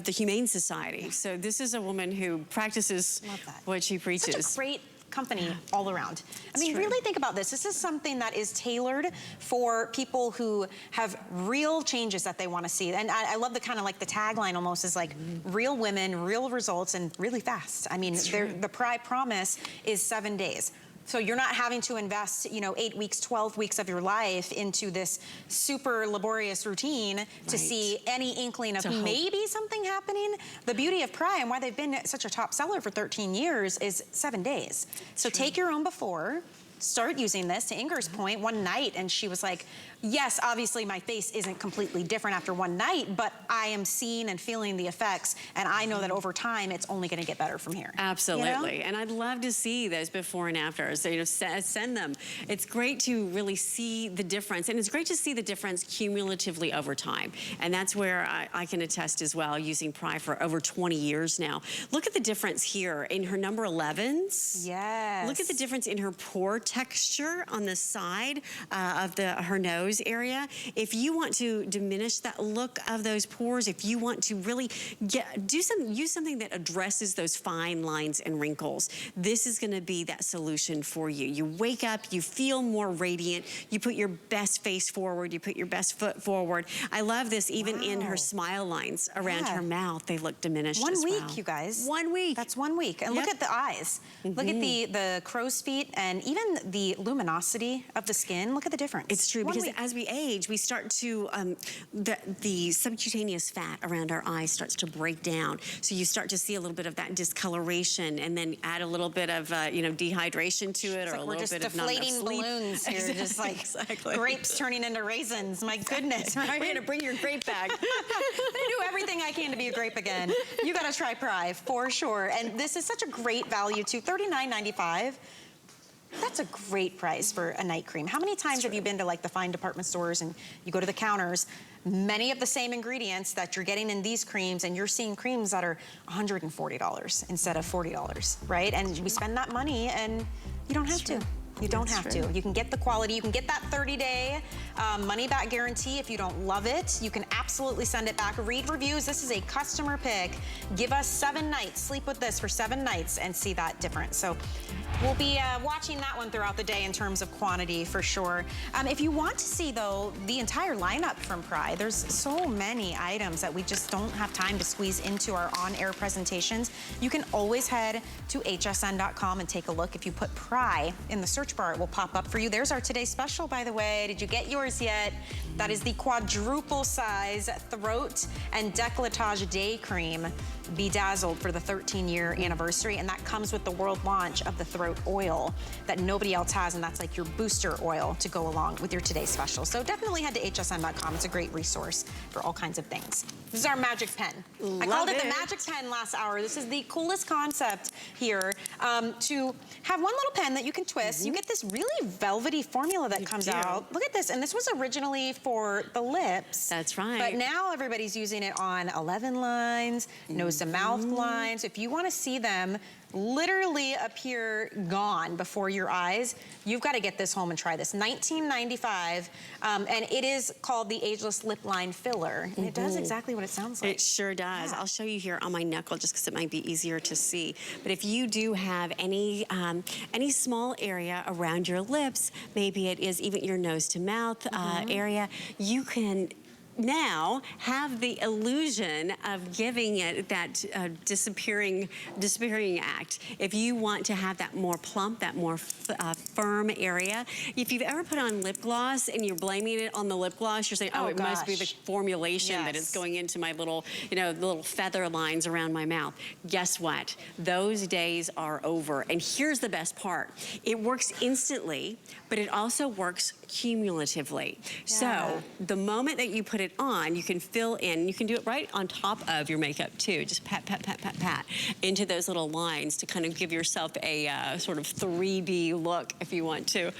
the Humane Society. So this is a woman who practices what she preaches. Such a great company all around. I mean, really think about this. This is something that is tailored for people who have real changes that they want to see. And I love the kind of like the tagline almost is like real women, real results, and really fast. I mean, the PRAI promise is 7 days. So you're not having to invest, you know, 8 weeks, 12 weeks of your life into this super laborious routine to see any inkling of maybe something happening. The beauty of PRAI and why they've been such a top seller for 13 years is 7 days. So take your own before, start using this. To Inger's point, one night, and she was like, yes, obviously my face isn't completely different after one night, but I am seeing and feeling the effects, and I know that over time it's only going to get better from here. Absolutely. You know? And I'd love to see those before and afters. So, you know, send them. It's great to really see the difference, and it's great to see the difference cumulatively over time. And that's where I can attest as well, using PRAI for over 20 years now. Look at the difference here in her number 11s. Yes. Look at the difference in her pore texture on the side of her nose area. If you want to diminish that look of those pores, if you want to really use something that addresses those fine lines and wrinkles, this is going to be that solution for you. You wake up, you feel more radiant, you put your best face forward, you put your best foot forward. I love this even in her smile lines around her mouth. They look diminished as well. 1 week, you guys. 1 week. That's 1 week. And look at the eyes. Look at the crow's feet and even the luminosity of the skin. Look at the difference. It's true, because as we age, we start to, the subcutaneous fat around our eyes starts to break down. So you start to see a little bit of that discoloration, and then add a little bit of, you know, dehydration to it, or a little bit of not enough sleep. We're just deflating balloons here, just like grapes turning into raisins. My goodness, right? We're gonna bring your grape back. I'm gonna do everything I can to be a grape again. You gotta try PRAI for sure. And this is such a great value too, $39.95. That's a great price for a night cream. How many times have you been to like the fine department stores and you go to the counters? many of the same ingredients that you're getting in these creams, and you're seeing creams that are $140 instead of $40, right? And we spend that money and you don't have to. You don't have to. You can get the quality. You can get that 30-day money-back guarantee. If you don't love it, you can absolutely send it back. Read reviews. This is a customer pick. Give us 7 nights. Sleep with this for 7 nights and see that difference. So we'll be watching that one throughout the day in terms of quantity for sure. If you want to see, though, the entire lineup from PRAI, there's so many items that we just don't have time to squeeze into our on-air presentations. You can always head to hsn.com and take a look. If you put PRAI in the search bar, it will pop up for you. There's our today's special, by the way. Did you get yours yet? That is the quadruple size throat and décolletage day cream, bedazzled for the 13-year anniversary, and that comes with the world launch of the throat oil that nobody else has, and that's like your booster oil to go along with your today's special. So definitely head to hsn.com. It's a great resource for all kinds of things. This is our magic pen. I called it the magic pen last hour. This is the coolest concept here, to have one little pen that you can twist. You get this really velvety formula that comes out. Look at this, and this was originally for the lips. That's right. But now everybody's using it on 11 lines, nose to mouth lines. If you want to see them literally appear gone before your eyes, you've got to get this home and try this. $19.95, and it is called the Ageless Lip Line Filler, and it does exactly what it sounds like. It sure does. Yeah. I'll show you here on my knuckle just because it might be easier to see. But if you do have any small area around your lips, maybe it is even your nose to mouth area, you can now have the illusion of giving it that disappearing act. If you want to have that more plump, that more firm area. If you've ever put on lip gloss and you're blaming it on the lip gloss, you're saying, oh, it must be the formulation that is going into my little, little feather lines around my mouth. Guess what? Those days are over. And here's the best part. It works instantly, but it also works cumulatively. So the moment that you put it on, you can fill in, you can do it right on top of your makeup too. Just pat, pat, pat, pat, pat into those little lines to kind of give yourself a sort of 3D look if you want to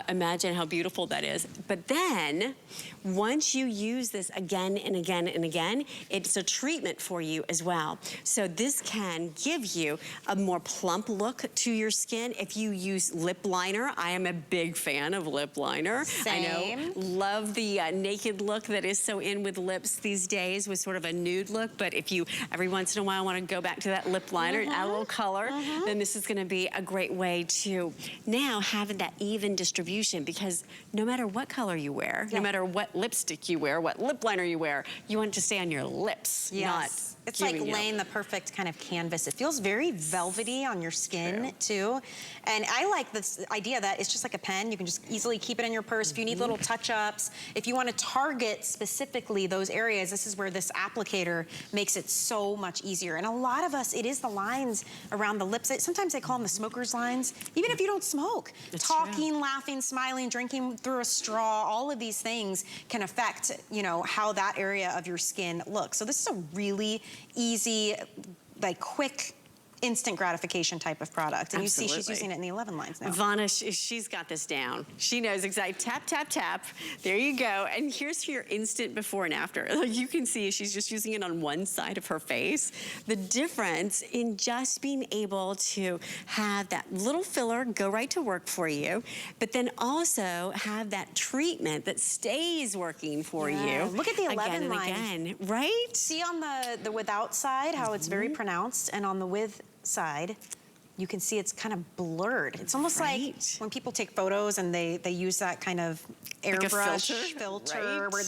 imagine how beautiful that is. But then once you use this again and again and again, it's a treatment for you as well. So this can give you a more plump look to your skin. If you use lip liner, I am a big fan of lip liner. Same. I know, love the naked look that is so in with lips these days with sort of a nude look, but if you every once in a while want to go back to that lip liner and add a little color, then this is going to be a great way to now have that even distribution, because no matter what color you wear, no matter what lipstick you wear, what lip liner you wear, you want it to stay on your lips, not it's like laying the perfect kind of canvas. It feels very velvety on your skin too. And I like this idea that it's just like a pen. You can just easily keep it in your purse. If you need little touch-ups, if you want to target specifically those areas, this is where this applicator makes it so much easier. And a lot of us, it is the lines around the lips. Sometimes they call them the smoker's lines. Even if you don't smoke, talking, laughing, smiling, drinking through a straw, all of these things can affect, how that area of your skin looks. So this is a really easy, like quick, instant gratification type of product. And you see she's using it in the 11 lines now. Vanna, she's got this down. She knows exactly. Tap, tap, tap. There you go. And here's your instant before and after. Like you can see she's just using it on one side of her face. The difference in just being able to have that little filler go right to work for you, but then also have that treatment that stays working for you. Look at the 11 again and lines. again, right? See on the without side how it's very pronounced, and on the with side, you can see it's kind of blurred. It's almost like when people take photos and they use that kind of airbrush filter where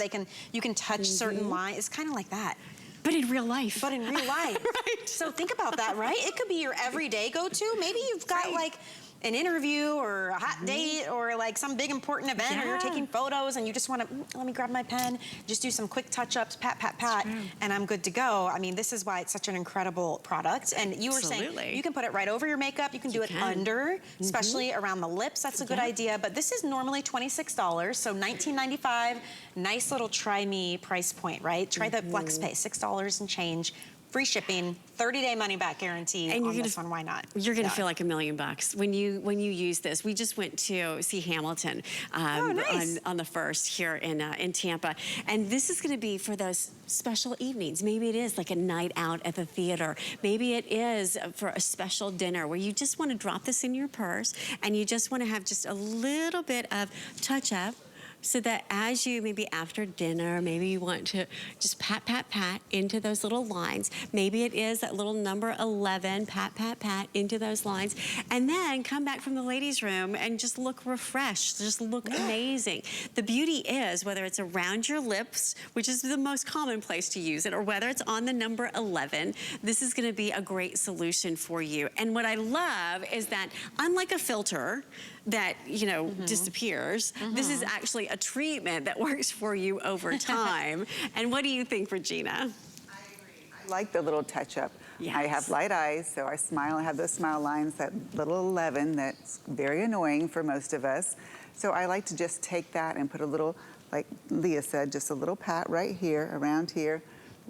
you can touch certain lines. It's kind of like that. But in real life. But in real life. So think about that, right? It could be your everyday go-to. Maybe you've got like an interview or a hot date or like some big important event or you're taking photos and you just want to, let me grab my pen, just do some quick touch-ups, pat, pat, pat, and I'm good to go. I mean, this is why it's such an incredible product. And you were saying you can put it right over your makeup. You can do it under, especially around the lips. That's a good idea. But this is normally $26, so $19.95. Nice little try me price point, right? Try the flex pay, $6 and change. free shipping, 30-day money-back guarantee And on this one. Why not? You're gonna feel like $1 million when you use this. We just went to see Hamilton nice. on the 1st here in Tampa, and this is gonna be for those special evenings. Maybe it is like a night out at the theater. Maybe it is for a special dinner where you just want to drop this in your purse and you just want to have just a little bit of touch-up. So that as you, maybe after dinner, maybe you want to just pat, pat, pat into those little lines. Maybe it is that little number 11, pat, pat, pat into those lines. And then come back from the ladies' room and just look refreshed, just look amazing. The beauty is, whether it's around your lips, which is the most common place to use it, or whether it's on the number 11, this is gonna be a great solution for you. And what I love is that, unlike a filter that, you know, disappears, this is actually a treatment that works for you over time. And what do you think, Regina? I agree. I like the little touch-up. Yes. I have light eyes, so I smile. I have those smile lines, that little 11 that's very annoying for most of us. So I like to just take that and put a little, like Leah said, just a little pat right here,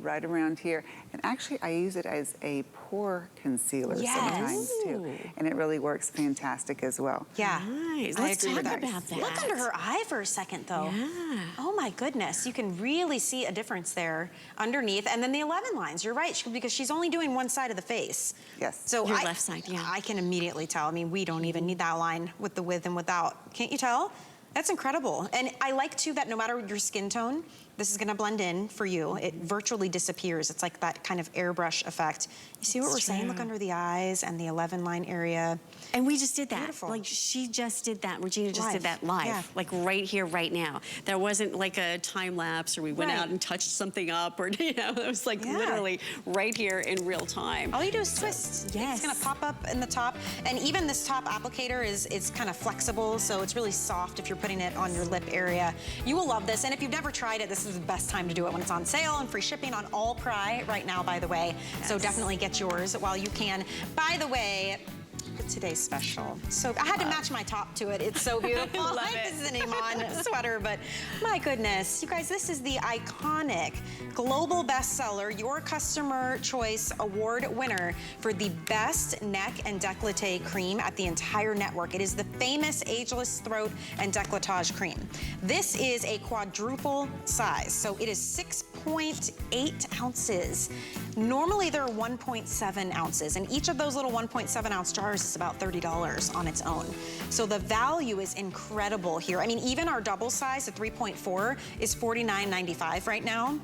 right around here. And actually, I use it as a pore concealer sometimes too. And it really works fantastic as well. Yeah. Nice. I Let's agree talk with that. about that. Look under her eye for a second, though. Yeah. Oh my goodness, you can really see a difference there underneath. And then the 11 lines, you're right, because she's only doing one side of the face. Yes. So Your left side, yeah. I can immediately tell. I mean, we don't even need that line with the with and without. Can't you tell? That's incredible. And I like too that no matter your skin tone, this is gonna blend in for you. It virtually disappears. It's like that kind of airbrush effect. You see what we're saying? Look under the eyes and the 11 line area. And we just did that. Beautiful. Like, she just did that. Regina just Live. did that live, Yeah. like right here, right now. There wasn't like a time lapse or we went Right. out and touched something up or, you know, it was like Yeah. literally right here in real time. All you do is twist. Yes. It's gonna pop up in the top. And even this top applicator is kind of flexible, so it's really soft if you're putting it on your lip area. You will love this. And if you've never tried it, this is the best time to do it when it's on sale and free shipping on all PRAI right now, by the way. Yes. So definitely get yours while you can. By the way, today's special. So I had to match my top to it. It's so beautiful. Love it. This is an Iman sweater, but my goodness, you guys, this is the iconic global bestseller, your customer choice award winner for the best neck and décolleté cream at the entire network. It is the famous Ageless Throat and Décolletage Cream. This is a quadruple size, so it is 6.8 ounces. Normally they're 1.7 ounces, and each of those little 1.7 ounce jars is about $30 on its own. So the value is incredible here. I mean, even our double size, the 3.4, is $49.95 right now.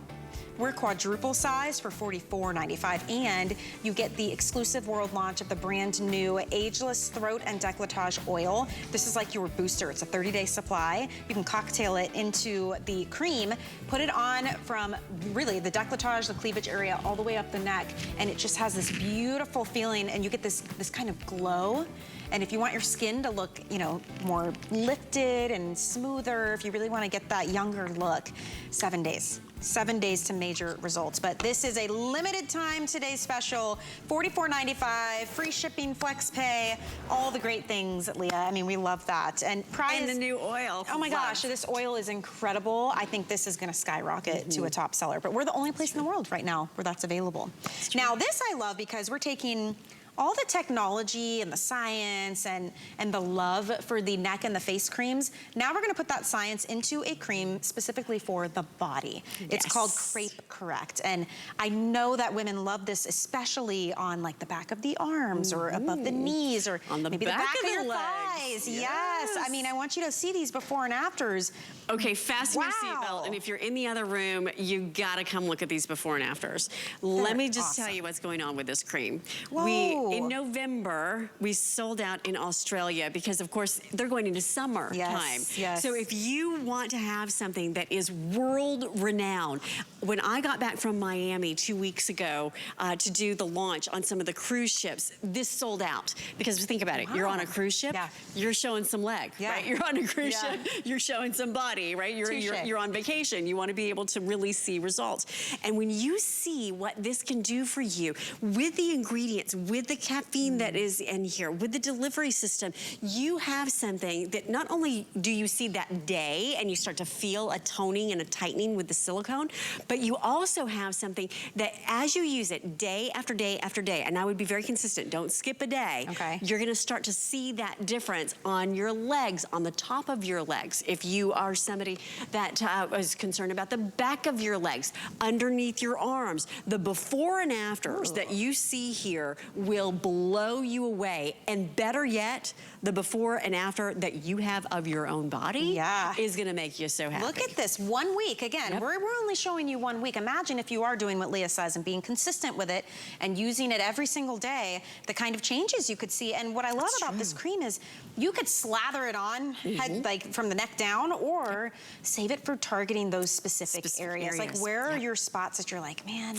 We're quadruple size for $44.95, and you get the exclusive world launch of the brand new Ageless Throat and Décolletage Oil. This is like your booster. It's a 30-day supply. You can cocktail it into the cream, put it on from really the décolletage, the cleavage area, all the way up the neck, and it just has this beautiful feeling, and you get this kind of glow. And if you want your skin to look, you know, more lifted and smoother, if you really want to get that younger look, 7 days. 7 days to major results. But this is a limited time today's special, $44.95, free shipping, flex pay, all the great things, Leah. I mean, we love that. And PRAI And is, the new oil. oh my gosh, this oil is incredible. I think this is gonna skyrocket to a top seller. But we're the only place in the world right now where that's available. Now this I love because we're taking all the technology and the science and the love for the neck and the face creams. Now we're gonna put that science into a cream specifically for the body. It's called Crepe Correct. And I know that women love this, especially on like the back of the arms or above the knees or on the maybe back the back of of the your legs. thighs. Yes. I mean, I want you to see these before and afters. Okay, fasten your Wow. seatbelt, and if you're in the other room, you gotta come look at these before and afters. Let me just tell you what's going on with this cream. Whoa. In November, we sold out in Australia because, of course, they're going into summer time. Yes. So if you want to have something that is world-renowned, when I got back from Miami 2 weeks ago to do the launch on some of the cruise ships, this sold out. Because think about it, you're on a cruise ship, you're showing some leg, right? You're on a cruise ship, you're showing some body, right? You're on vacation. You want to be able to really see results. And when you see what this can do for you with the ingredients, with the the caffeine that is in here, with the delivery system, you have something that not only do you see that day and you start to feel a toning and a tightening with the silicone, but you also have something that as you use it day after day after day, and I would be very consistent, don't skip a day, okay, you're gonna start to see that difference on your legs, on the top of your legs. If you are somebody that is concerned about the back of your legs, underneath your arms, the before and afters that you see here will blow you away. And better yet, the before and after that you have of your own body is gonna make you so happy. Look at this, 1 week. Again, we're only showing you 1 week. Imagine if you are doing what Leah says and being consistent with it and using it every single day, the kind of changes you could see. And what I love about this cream is you could slather it on head, like from the neck down, or save it for targeting those specific areas. Like where are your spots that you're like, man,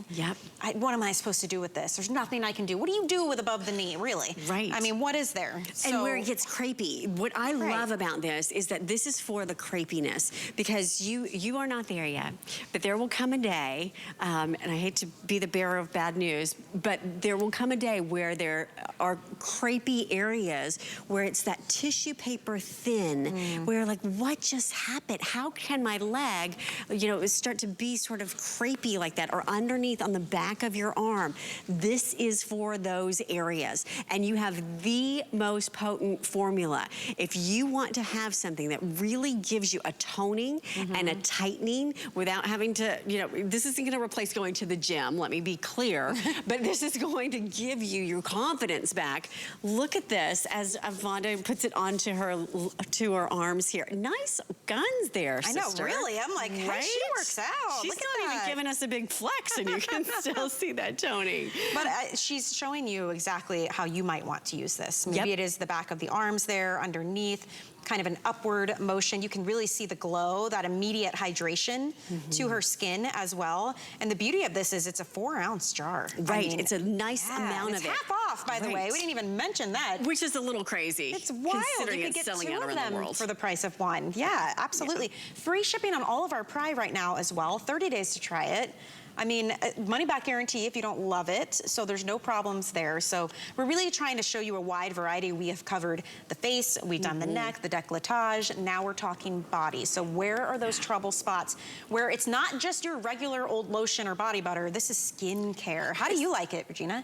what am I supposed to do with this? There's nothing I can do. What do you do with above the knee, really? Right. I mean, what is there? And where it gets crepey. What I love about this is that this is for the crepiness, because you are not there yet, but there will come a day, and I hate to be the bearer of bad news, but there will come a day where there are crepey areas where it's that tissue paper thin, where like, what just happened? How can my leg, you know, start to be sort of crepey like that, or underneath on the back of your arm? This is for those areas, and you have the most potent formula. If you want to have something that really gives you a toning and a tightening without having to, you know, this isn't gonna replace going to the gym, let me be clear, but this is going to give you your confidence back. Look at this as Vonda puts it onto her arms here. Nice guns there, sister. I know, really. I'm like, hey, she works out. She's not even giving us a big flex, and you can still see that toning. But she's showing you exactly how you might want to use this. Maybe it is the back of the arms there, underneath, kind of an upward motion. You can really see the glow, that immediate hydration to her skin as well. And the beauty of this is it's a 4-ounce jar. Right, I mean, it's a nice amount of it. It's half off, by the way. We didn't even mention that. Which is a little crazy. It's wild. Considering You could it's get selling 2 out of around them the world. for the price of 1. Yeah, absolutely. Free shipping on all of our PRAI right now as well. 30 days to try it. I mean, money back guarantee if you don't love it, so there's no problems there. So we're really trying to show you a wide variety. We have covered the face, we've done the neck, the décolletage, now we're talking body. So where are those trouble spots where it's not just your regular old lotion or body butter, this is skin care. How do you like it, Regina?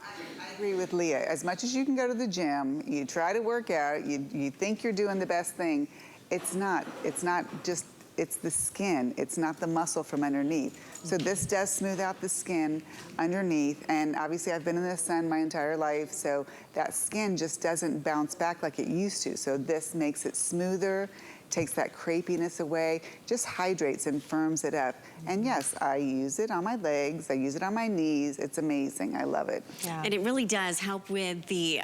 I agree with Leah. As much as you can go to the gym, you try to work out, you think you're doing the best thing, it's not just, it's the skin, it's not the muscle from underneath. So this does smooth out the skin underneath, and obviously I've been in the sun my entire life, so that skin just doesn't bounce back like it used to. So this makes it smoother, takes that crepiness away, just hydrates and firms it up. And yes, I use it on my legs, I use it on my knees. It's amazing, I love it. Yeah. And it really does help with the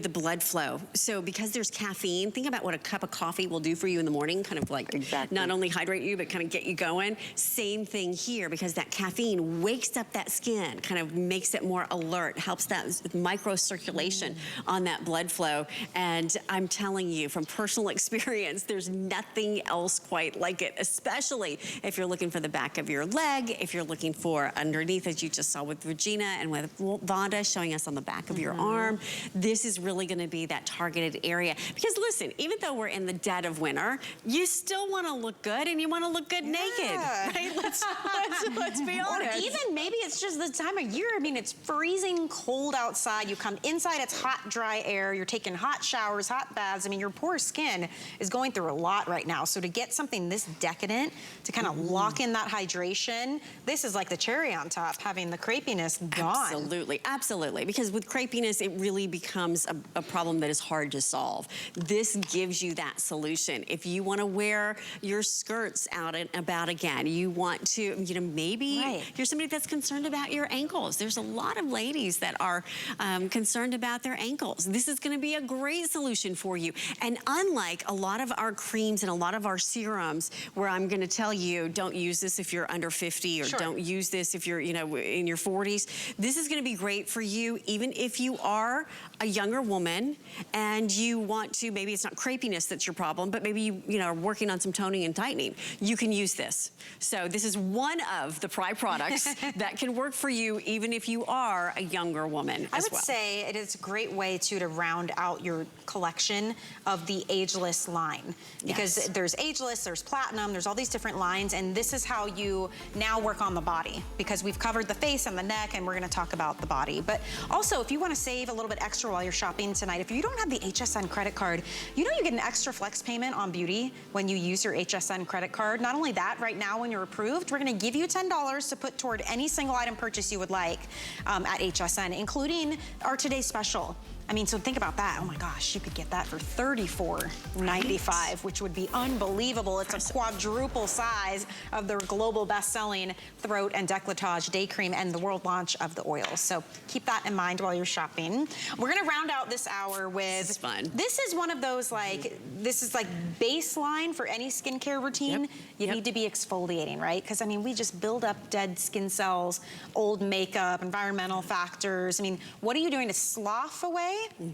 blood flow. So because there's caffeine, think about what a cup of coffee will do for you in the morning, kind of like not only hydrate you, but kind of get you going. Same thing here, because that caffeine wakes up that skin, kind of makes it more alert, helps that microcirculation on that blood flow. And I'm telling you from personal experience, there's nothing else quite like it, especially if you're looking for the back of your leg, if you're looking for underneath, as you just saw with Regina and with Vonda showing us on the back of your arm. This is really gonna be that targeted area. Because listen, even though we're in the dead of winter, you still wanna look good, and you wanna look good naked, right? Let's be honest. Or even maybe it's just the time of year. I mean, it's freezing cold outside. You come inside, it's hot, dry air. You're taking hot showers, hot baths. I mean, your poor skin is going through a lot right now. So to get something this decadent, to kind of lock in that hydration, this is like the cherry on top, having the crepiness gone. Absolutely, absolutely. Because with crepiness, it really becomes a problem that is hard to solve. This gives you that solution. If you want to wear your skirts out and about again, you want to, you know, maybe you're somebody that's concerned about your ankles. There's a lot of ladies that are concerned about their ankles. This is going to be a great solution for you. And unlike a lot of our creams and a lot of our serums where I'm gonna tell you, don't use this if you're under 50 or don't use this if you're, you know, in your 40s. This is gonna be great for you even if you are a younger woman and you want to, maybe it's not crepiness that's your problem, but maybe you know, are working on some toning and tightening. You can use this. So this is one of the PRAI products that can work for you even if you are a younger woman I as would well. say it is a great way to round out your collection of the ageless line, because there's ageless, there's platinum, there's all these different lines, and this is how you now work on the body, because we've covered the face and the neck, and we're gonna talk about the body. But also, if you wanna save a little bit extra while you're shopping tonight, if you don't have the HSN credit card, you know you get an extra flex payment on beauty when you use your HSN credit card. Not only that, right now when you're approved, we're gonna give you $10 to put toward any single item purchase you would like at HSN, including our today's special. I mean, so think about that. Oh my gosh, you could get that for $34.95, which would be unbelievable. It's a quadruple size of the global best-selling throat and décolletage day cream and the world launch of the oil. So keep that in mind while you're shopping. We're gonna round out this hour with, this is fun. This is one of those this is like baseline for any skincare routine. You need to be exfoliating, right? Because I mean, we just build up dead skin cells, old makeup, environmental factors. I mean, what are you doing to slough away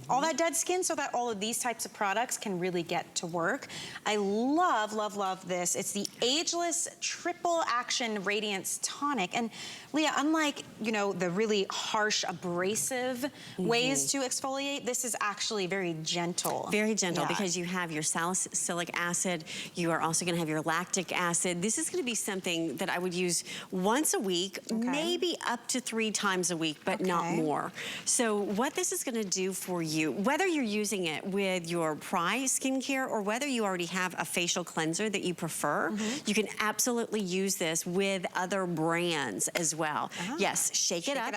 all that dead skin so that all of these types of products can really get to work? I love, love, love this. It's the Ageless Triple Action Radiance Tonic. And Leah, unlike, you know, the really harsh, abrasive ways to exfoliate, this is actually very gentle. Very gentle, because you have your salicylic acid, you are also gonna have your lactic acid. This is gonna be something that I would use once a week, maybe up to 3 times a week, but not more. So what this is gonna do for you, whether you're using it with your PRAI skincare or whether you already have a facial cleanser that you prefer, you can absolutely use this with other brands as well. Yes, shake it up,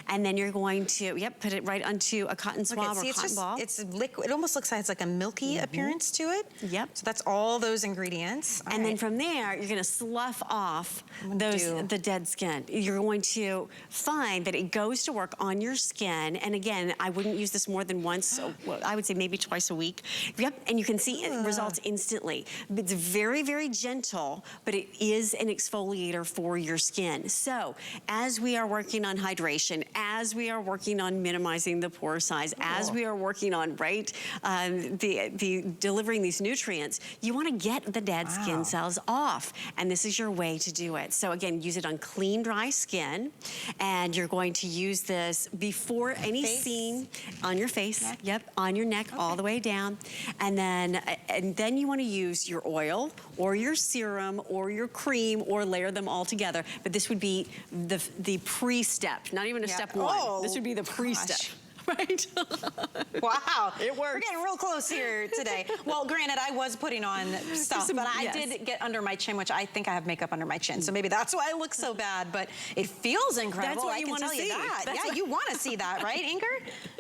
and then you're going to, put it right onto a cotton swab or cotton ball. It's liquid. It almost looks like it's like a milky appearance to it. So that's all those ingredients. And then from there, you're gonna slough off the dead skin. You're going to find that it goes to work on your skin. And again, I wouldn't use this more than once, so I would say maybe twice a week. And you can see it results instantly. It's very, very gentle, but it is an exfoliator for your skin. So as we are working on hydration, as we are working on minimizing the pore size, as we are working on, delivering these nutrients, you wanna get the dead skin cells off. And this is your way to do it. So again, use it on clean, dry skin. And you're going to use this before any scene on your face, on your neck, all the way down. And then you wanna use your oil or your serum or your cream or layer them all together. But this would be the pre-step, not even a step one. This would be the pre-step. Right? Wow. It works. We're getting real close here today. Well, granted, I was putting on stuff, but I did get under my chin, which I think I have makeup under my chin. So maybe that's why I look so bad, but it feels incredible. That's what I you can wanna tell you see. that. You want to see that, right, Inger?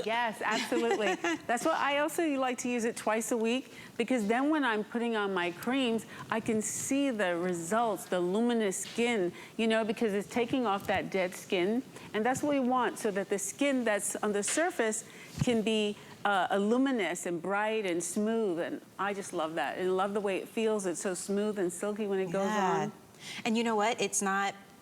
Yes, absolutely. That's what I also like to use it twice a week, because then when I'm putting on my creams, I can see the results, the luminous skin, you know, because it's taking off that dead skin. And that's what we want, so that the skin that's on the surface can be luminous and bright and smooth. And I just love that. And I love the way it feels. It's so smooth and silky when it goes on. And you know what? It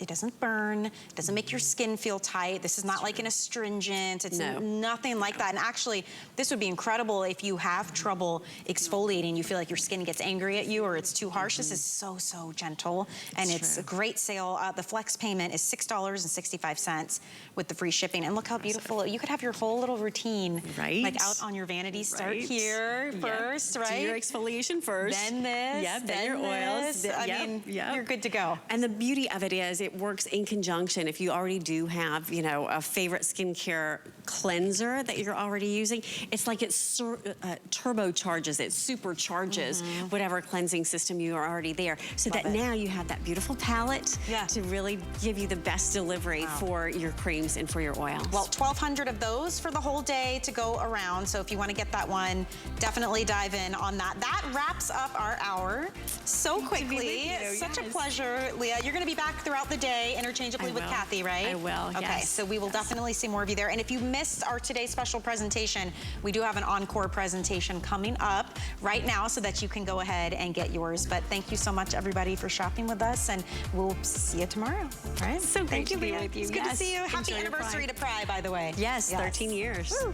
doesn't burn, it doesn't make your skin feel tight. This is not like an astringent, it's nothing like that. And actually, this would be incredible if you have trouble exfoliating, you feel like your skin gets angry at you or it's too harsh. This is so, so gentle, and it's a great sale. The flex payment is $6.65 with the free shipping. And look how beautiful, you could have your whole little routine like out on your vanity. Start here first, right? Do your exfoliation first. Then this, then your oils. I mean, you're good to go. And the beauty of it is it works in conjunction. If you already do have, you know, a favorite skincare cleanser that you're already using, it's like it turbocharges it, supercharges whatever cleansing system you are already there. So that now you have that beautiful palette to really give you the best delivery for your creams and for your oils. Well, 1,200 of those for the whole day to go around. So if you want to get that one, definitely dive in on that. That wraps up our hour so quickly. Such a pleasure, Leah. You're going to be back throughout the day interchangeably with Kathy, right? I will, Okay, yes. so we will definitely see more of you there. And if you missed our today's special presentation, we do have an encore presentation coming up right now so that you can go ahead and get yours. But thank you so much, everybody, for shopping with us, and we'll see you tomorrow. All right? So great Thank you, to be Leah. with you. It's good to Yes. see you. Happy Enjoy your anniversary Pride. to PRAI, by the way. Yes, 13 years. Woo.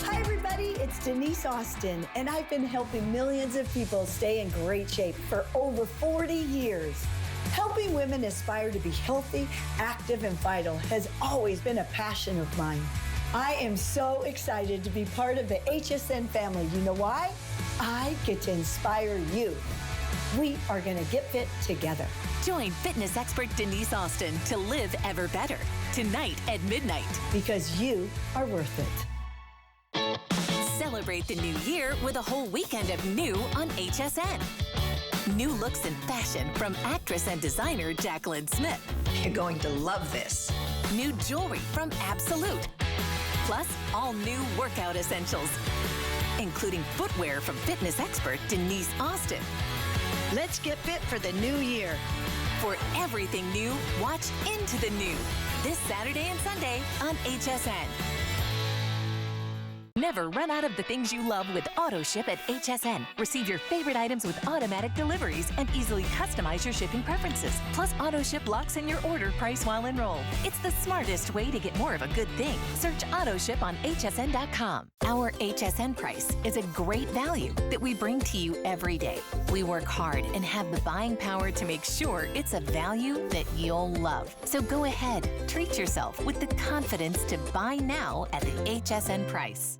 Hi everybody, it's Denise Austin, and I've been helping millions of people stay in great shape for over 40 years. Helping women aspire to be healthy, active, and vital has always been a passion of mine. I am so excited to be part of the HSN family. You know why? I get to inspire you. We are gonna get fit together. Join fitness expert Denise Austin to live ever better tonight at midnight. Because you are worth it. Celebrate the new year with a whole weekend of new on HSN. New looks and fashion from actress and designer Jacqueline Smith. You're going to love this. New jewelry from Absolute. Plus, all new workout essentials, including footwear from fitness expert Denise Austin. Let's get fit for the new year. For everything new, watch Into the New this Saturday and Sunday on HSN. Never run out of the things you love with AutoShip at HSN. Receive your favorite items with automatic deliveries and easily customize your shipping preferences. Plus, AutoShip locks in your order price while enrolled. It's the smartest way to get more of a good thing. Search AutoShip on hsn.com. Our HSN price is a great value that we bring to you every day. We work hard and have the buying power to make sure it's a value that you'll love. So go ahead, treat yourself with the confidence to buy now at the HSN price.